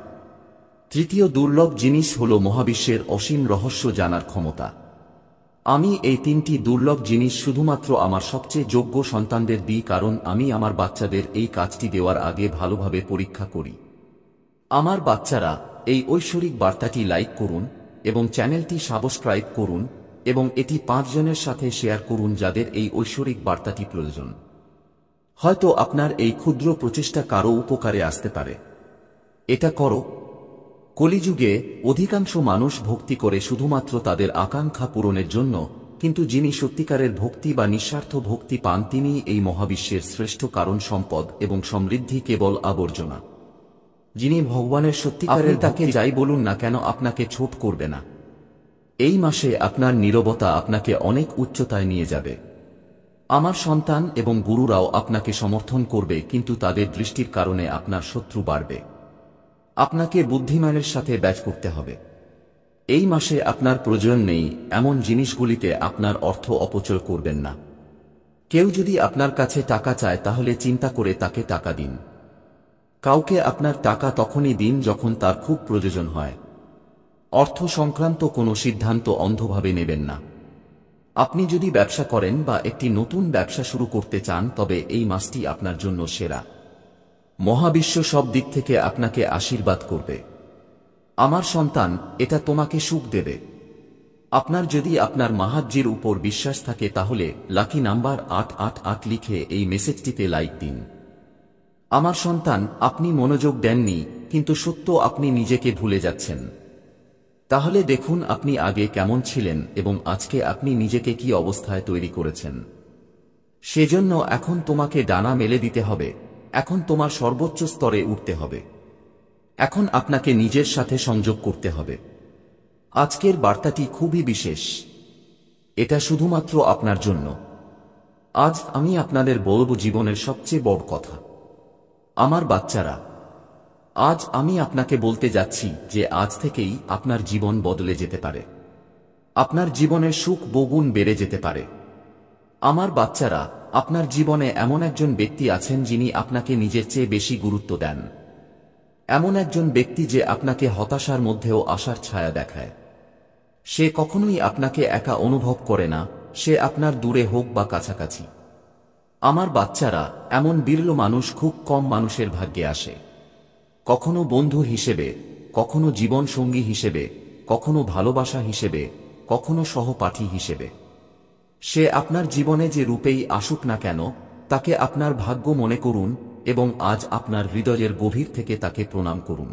তৃতীয় দুর্লভ জিনিস হল মহাবিশ্বের অসীম রহস্য জানার ক্ষমতা। আমি এই তিনটি দুর্লভ জিনিস শুধুমাত্র আমার সবচেয়ে যোগ্য সন্তানদের দিই, কারণ আমি আমার বাচ্চাদের এই কাজটি দেওয়ার আগে ভালোভাবে পরীক্ষা করি। আমার বাচ্চারা, এই ঐশ্বরিক বার্তাটি লাইক করুন এবং চ্যানেলটি সাবস্ক্রাইব করুন এবং এটি 5 জনের সাথে শেয়ার করুন যাদের এই ঐশ্বরিক বার্তাটি প্রয়োজন। হয়তো আপনার এই ক্ষুদ্র প্রচেষ্টা কারো উপকারে আসতে পারে। এটা করো। কলিযুগে অধিকাংশ মানুষ ভক্তি করে শুধুমাত্র তাদের আকাঙ্ক্ষা পূরণের জন্য, কিন্তু যিনি সত্যিকারের ভক্তি বা নিঃস্বার্থ ভক্তি পান তিনি এই মহাবিশ্বের শ্রেষ্ঠ কারণ সম্পদ এবং সমৃদ্ধি কেবল আবর্জনা। যিনি ভগবানের সত্যিকারের তাকে যাই বলুন না কেন আপনাকে ছোট করবে না। এই মাসে আপনার নীরবতা আপনাকে অনেক উচ্চতায় নিয়ে যাবে। আমার সন্তান এবং গুরুরাও আপনাকে সমর্থন করবে, কিন্তু তাদের দৃষ্টির কারণে আপনার শত্রু বাড়বে। আপনাকে বুদ্ধিমানের সাথে ব্যাচ করতে হবে। এই মাসে আপনার প্রয়োজন নেই এমন জিনিসগুলিতে আপনার অর্থ অপচয় করবেন না। কেউ যদি আপনার কাছে টাকা চায় তাহলে চিন্তা করে তাকে টাকা দিন। কাউকে আপনার টাকা তখনই দিন যখন তার খুব প্রয়োজন হয়। অর্থ সংক্রান্ত কোনো সিদ্ধান্ত অন্ধভাবে নেবেন না। আপনি যদি ব্যবসা করেন বা একটি নতুন ব্যবসা শুরু করতে চান তবে এই মাসটি আপনার জন্য সেরা। মহাবিশ্ব সব দিক থেকে আপনাকে আশীর্বাদ করবে। আমার সন্তান, এটা তোমাকে সুখ দেবে। আপনার যদি আপনার মাহাজ্জির উপর বিশ্বাস থাকে তাহলে লাকি নাম্বার 888 লিখে এই মেসেজটিতে লাইক দিন। আমার সন্তান, আপনি মনোযোগ দেননি, কিন্তু সত্য আপনি নিজেকে ভুলে যাচ্ছেন। তাহলে দেখুন আপনি আগে কেমন ছিলেন এবং আজকে আপনি নিজেকে কি অবস্থায় তৈরি করেছেন। সেজন্য এখন তোমাকে ডানা মেলে দিতে হবে। এখন তোমার সর্বোচ্চ স্তরে উঠতে হবে। এখন আপনাকে নিজের সাথে সংযোগ করতে হবে। আজকের বার্তাটি খুবই বিশেষ। এটা শুধুমাত্র আপনার জন্য। আজ আমি আপনাদের বলবো জীবনের সবচেয়ে বড় কথা। আমার বাচ্চারা, আজ আমি আপনাকে বলতে যাচ্ছি যে আজ থেকেই আপনার জীবন বদলে যেতে পারে। আপনার জীবনের সুখ বহুগুণ বেড়ে যেতে পারে। আমার বাচ্চারা, আপনার জীবনে এমন একজন ব্যক্তি আছেন যিনি আপনাকে নিজের চেয়ে বেশি গুরুত্ব দেন। এমন একজন ব্যক্তি যে আপনাকে হতাশার মধ্যেও আশার ছায়া দেখায়। সে কখনোই আপনাকে একা অনুভব করে না, সে আপনার দূরে হোক বা কাছাকাছি। আমার বাচ্চারা, এমন বিরল মানুষ খুব কম মানুষের ভাগ্যে আসে। কখনো বন্ধু হিসেবে, কখনো জীবন সঙ্গী হিসেবে, কখনো ভালোবাসা হিসেবে, কখনো সহপাঠী হিসেবে। সে আপনার জীবনে যে রূপেই আসুক না কেন তাকে আপনার ভাগ্য মনে করুন এবং আজ আপনার হৃদয়ের গভীর থেকে তাকে প্রণাম করুন।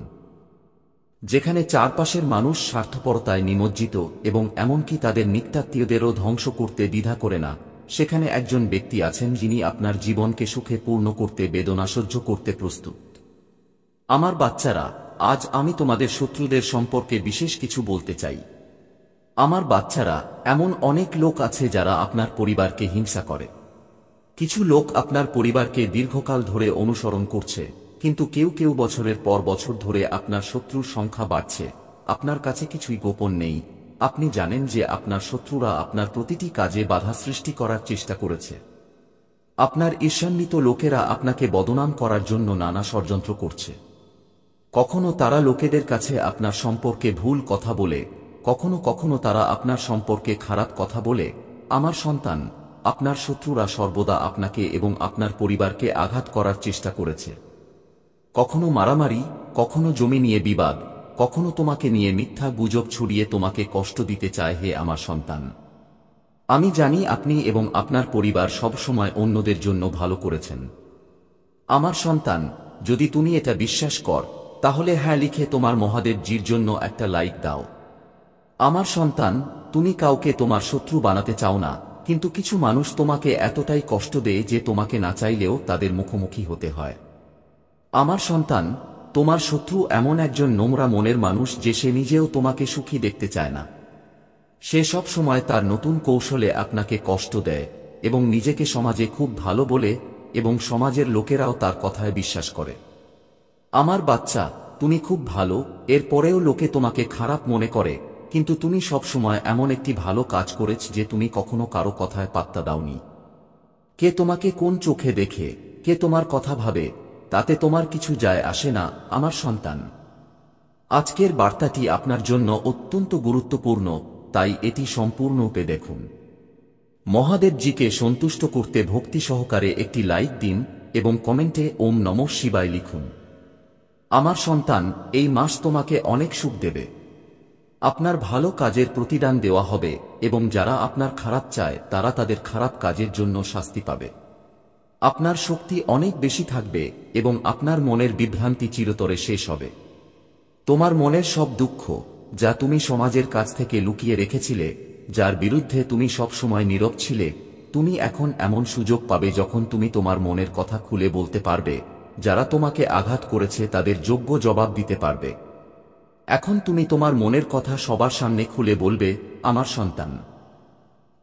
যেখানে চারপাশের মানুষ স্বার্থপরতায় নিমজ্জিত এবং এমনকি তাদের নিকটাত্মীয়দেরও ধ্বংস করতে দ্বিধা করে না, সেখানে একজন ব্যক্তি আছেন যিনি আপনার জীবনকে সুখে পূর্ণ করতে বেদনা সহ্য করতে প্রস্তুত। আমার বাচ্চারা, আজ আমি তোমাদের শত্রুদের সম্পর্কে বিশেষ কিছু বলতে চাই। আমার বাচ্চারা, এমন অনেক লোক আছে যারা আপনার পরিবারকে হিংসা করে। কিছু লোক আপনার পরিবারকে দীর্ঘকাল ধরে অনুসরণ করছে, কিন্তু কেউ কেউ বছরের পর বছর ধরে আপনার শত্রুর সংখ্যা বাড়ছে। আপনার কাছে কিছুই গোপন নেই। আপনি জানেন যে আপনার শত্রুরা আপনার প্রতিটি কাজে বাধা সৃষ্টি করার চেষ্টা করেছে। আপনার ঈর্ষান্বিত লোকেরা আপনাকে বদনাম করার জন্য নানা ষড়যন্ত্র করছে। কখনো তারা লোকেদের কাছে আপনার সম্পর্কে ভুল কথা বলে, কখনো কখনো তারা আপনার সম্পর্কে খারাপ কথা বলে। আমার সন্তান, আপনার শত্রুরা সর্বদা আপনাকে এবং আপনার পরিবারকে আঘাত করার চেষ্টা করেছে। কখনো মারামারি, কখনো জমি নিয়ে বিবাদ, কখনো তোমাকে নিয়ে মিথ্যা গুজব ছড়িয়ে তোমাকে কষ্ট দিতে চায়। হে আমার সন্তান, আমি জানি আপনি এবং আপনার পরিবার সব সময় অন্যদের জন্য ভালো করেছেন। আমার সন্তান, যদি তুমি এটা বিশ্বাস কর তাহলে হ্যাঁ লিখে তোমার মহাদেবজির জন্য একটা লাইক দাও। আমার সন্তান, তুমি কাউকে তোমার শত্রু বানাতে চাও না, কিন্তু কিছু মানুষ তোমাকে এতটাই কষ্ট দেয় যে তোমাকে না চাইলেও তাদের মুখোমুখি হতে হয়। আমার সন্তান, তোমার শত্রু এমন একজন নোংরা মনের মানুষ যে সে নিজেও তোমাকে সুখী দেখতে চায় না। সে সব সময় তার নতুন কৌশলে আপনাকে কষ্ট দেয় এবং নিজেকে সমাজে খুব ভালো বলে এবং সমাজের লোকেরাও তার কথায় বিশ্বাস করে। আমার বাচ্চা, তুমি খুব ভালো, এর পরেও লোকে তোমাকে খারাপ মনে করে, কিন্তু তুমি সব সময় এমন একটি ভালো কাজ করেছ যে তুমি কখনো কারো কথায় পাত্তা দাওনি। কে তোমাকে কোন চোখে দেখে, কে তোমার কথা ভাবে, তাতে তোমার কিছু যায় আসে না। আমার সন্তান, আজকের বার্তাটি আপনার জন্য অত্যন্ত গুরুত্বপূর্ণ, তাই এটি সম্পূর্ণরূপে দেখুন। মহাদেবজিকে সন্তুষ্ট করতে ভক্তি সহকারে একটি লাইক দিন এবং কমেন্টে ওম নমঃ শিবায় লিখুন। আমার সন্তান, এই মাস তোমাকে অনেক সুখ দেবে। আপনার ভালো কাজের প্রতিদান দেওয়া হবে এবং যারা আপনার খারাপ চায় তারা তাদের খারাপ কাজের জন্য শাস্তি পাবে। আপনার শক্তি অনেক বেশি থাকবে এবং আপনার মনের বিভ্রান্তি চিরতরে শেষ হবে। তোমার মনের সব দুঃখ, যা তুমি সমাজের কাছ থেকে লুকিয়ে রেখেছিলে, যার বিরুদ্ধে তুমি সব সময় নীরব ছিলে, তুমি এখন এমন সুযোগ পাবে যখন তুমি তোমার মনের কথা খুলে বলতে পারবে। যারা তোমাকে আঘাত করেছে তাদের যোগ্য জবাব দিতে পারবে। এখন তুমি তোমার মনের কথা সবার সামনে খুলে বলবে, আমার সন্তান।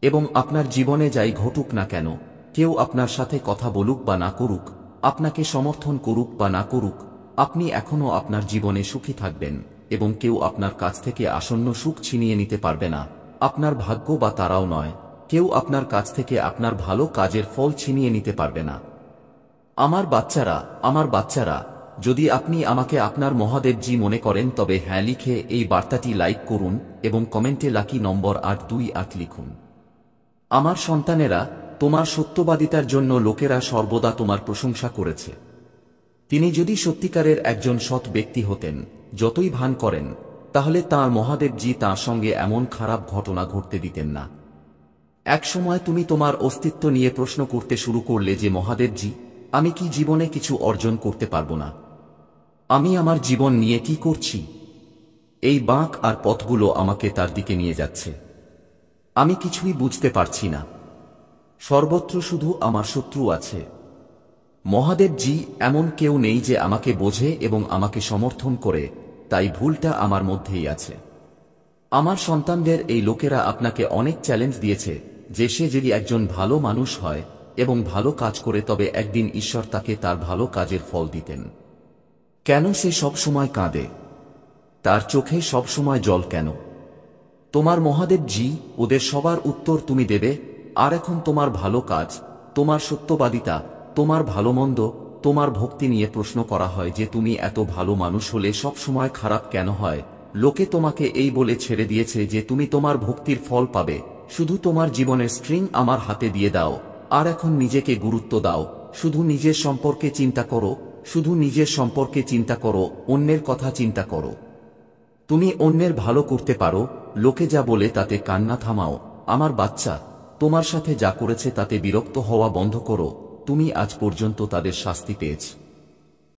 এবং আপনার জীবনে যাই ঘটুক না কেন, কেউ আপনার সাথে কথা বলুক বা না করুক, আপনাকে সমর্থন করুক বা না করুক, আপনি এখনো আপনার জীবনে সুখী থাকবেন এবং কেউ আপনার কাছ থেকে আসন্ন সুখ ছিনিয়ে নিতে পারবে না। আপনার ভাগ্য বা তারাও নয়, কেউ আপনার কাছ থেকে আপনার ভালো কাজের ফল ছিনিয়ে নিতে পারবে না। আমার বাচ্চারা, যদি আপনি আমাকে আপনার মহাদেবজি মনে করেন তবে হ্যাঁ লিখে এই বার্তাটি লাইক করুন এবং কমেন্টে লাকি নম্বর 828 লিখুন। আমার সন্তানেরা, তোমার সত্যবাদিতার জন্য লোকেরা সর্বদা তোমার প্রশংসা করেছে। তিনি যদি সত্যিকারের একজন সৎ ব্যক্তি হতেন, যতই ভান করেন, তাহলে তাঁর মহাদেবজি তাঁর সঙ্গে এমন খারাপ ঘটনা ঘটতে দিতেন না। এক সময় তুমি তোমার অস্তিত্ব নিয়ে প্রশ্ন করতে শুরু করলে যে মহাদেবজি, আমি কি জীবনে কিছু অর্জন করতে পারবো না? আমি আমার জীবন নিয়ে কি করছি? এই বাঁক আর পথগুলো আমাকে তার দিকে নিয়ে যাচ্ছে। আমি কিছুই বুঝতে পারছি না। সর্বত্র শুধু আমার শত্রু আছে। মহাদেবজি, এমন কেউ নেই যে আমাকে বোঝে এবং আমাকে সমর্থন করে, তাই ভুলটা আমার মধ্যেই আছে। আমার সন্তানদের এই লোকেরা আপনাকে অনেক চ্যালেঞ্জ দিয়েছে যে সে যদি একজন ভালো মানুষ হয় এবং ভালো কাজ করে তবে একদিন ঈশ্বর তাকে তার ভালো কাজের ফল দিতেন। কেন সে সব সময় কাঁদে? তার চোখে সব সময় জল কেন? তোমার মহাদেবজি, ওদের সবার উত্তর তুমি দেবে। আর এখন তোমার ভালো কাজ, তোমার সত্যবাদিতা, তোমার ভালো মন্দ, তোমার ভক্তি নিয়ে প্রশ্ন করা হয় যে তুমি এত ভালো মানুষ হলে সব সময় খারাপ কেন হয়? লোকে তোমাকে এই বলে ছেড়ে দিয়েছে যে তুমি তোমার ভক্তির ফল পাবে। শুধু তোমার জীবনের স্ট্রিং আমার হাতে দিয়ে দাও, আর এখন নিজেকে গুরুত্ব দাও। শুধু নিজের সম্পর্কে চিন্তা করো, শুধু নিজের সম্পর্কে চিন্তা করো, অন্যের কথা চিন্তা করো। তুমি অন্যের ভালো করতে পারো। লোকে যা বলে তাতে কান্না থামাও। আমার বাচ্চা, তোমার সাথে যা করেছে তাতে বিরক্ত হওয়া বন্ধ করো। তুমি আজ পর্যন্ত তাদের শাস্তি পেয়েছ।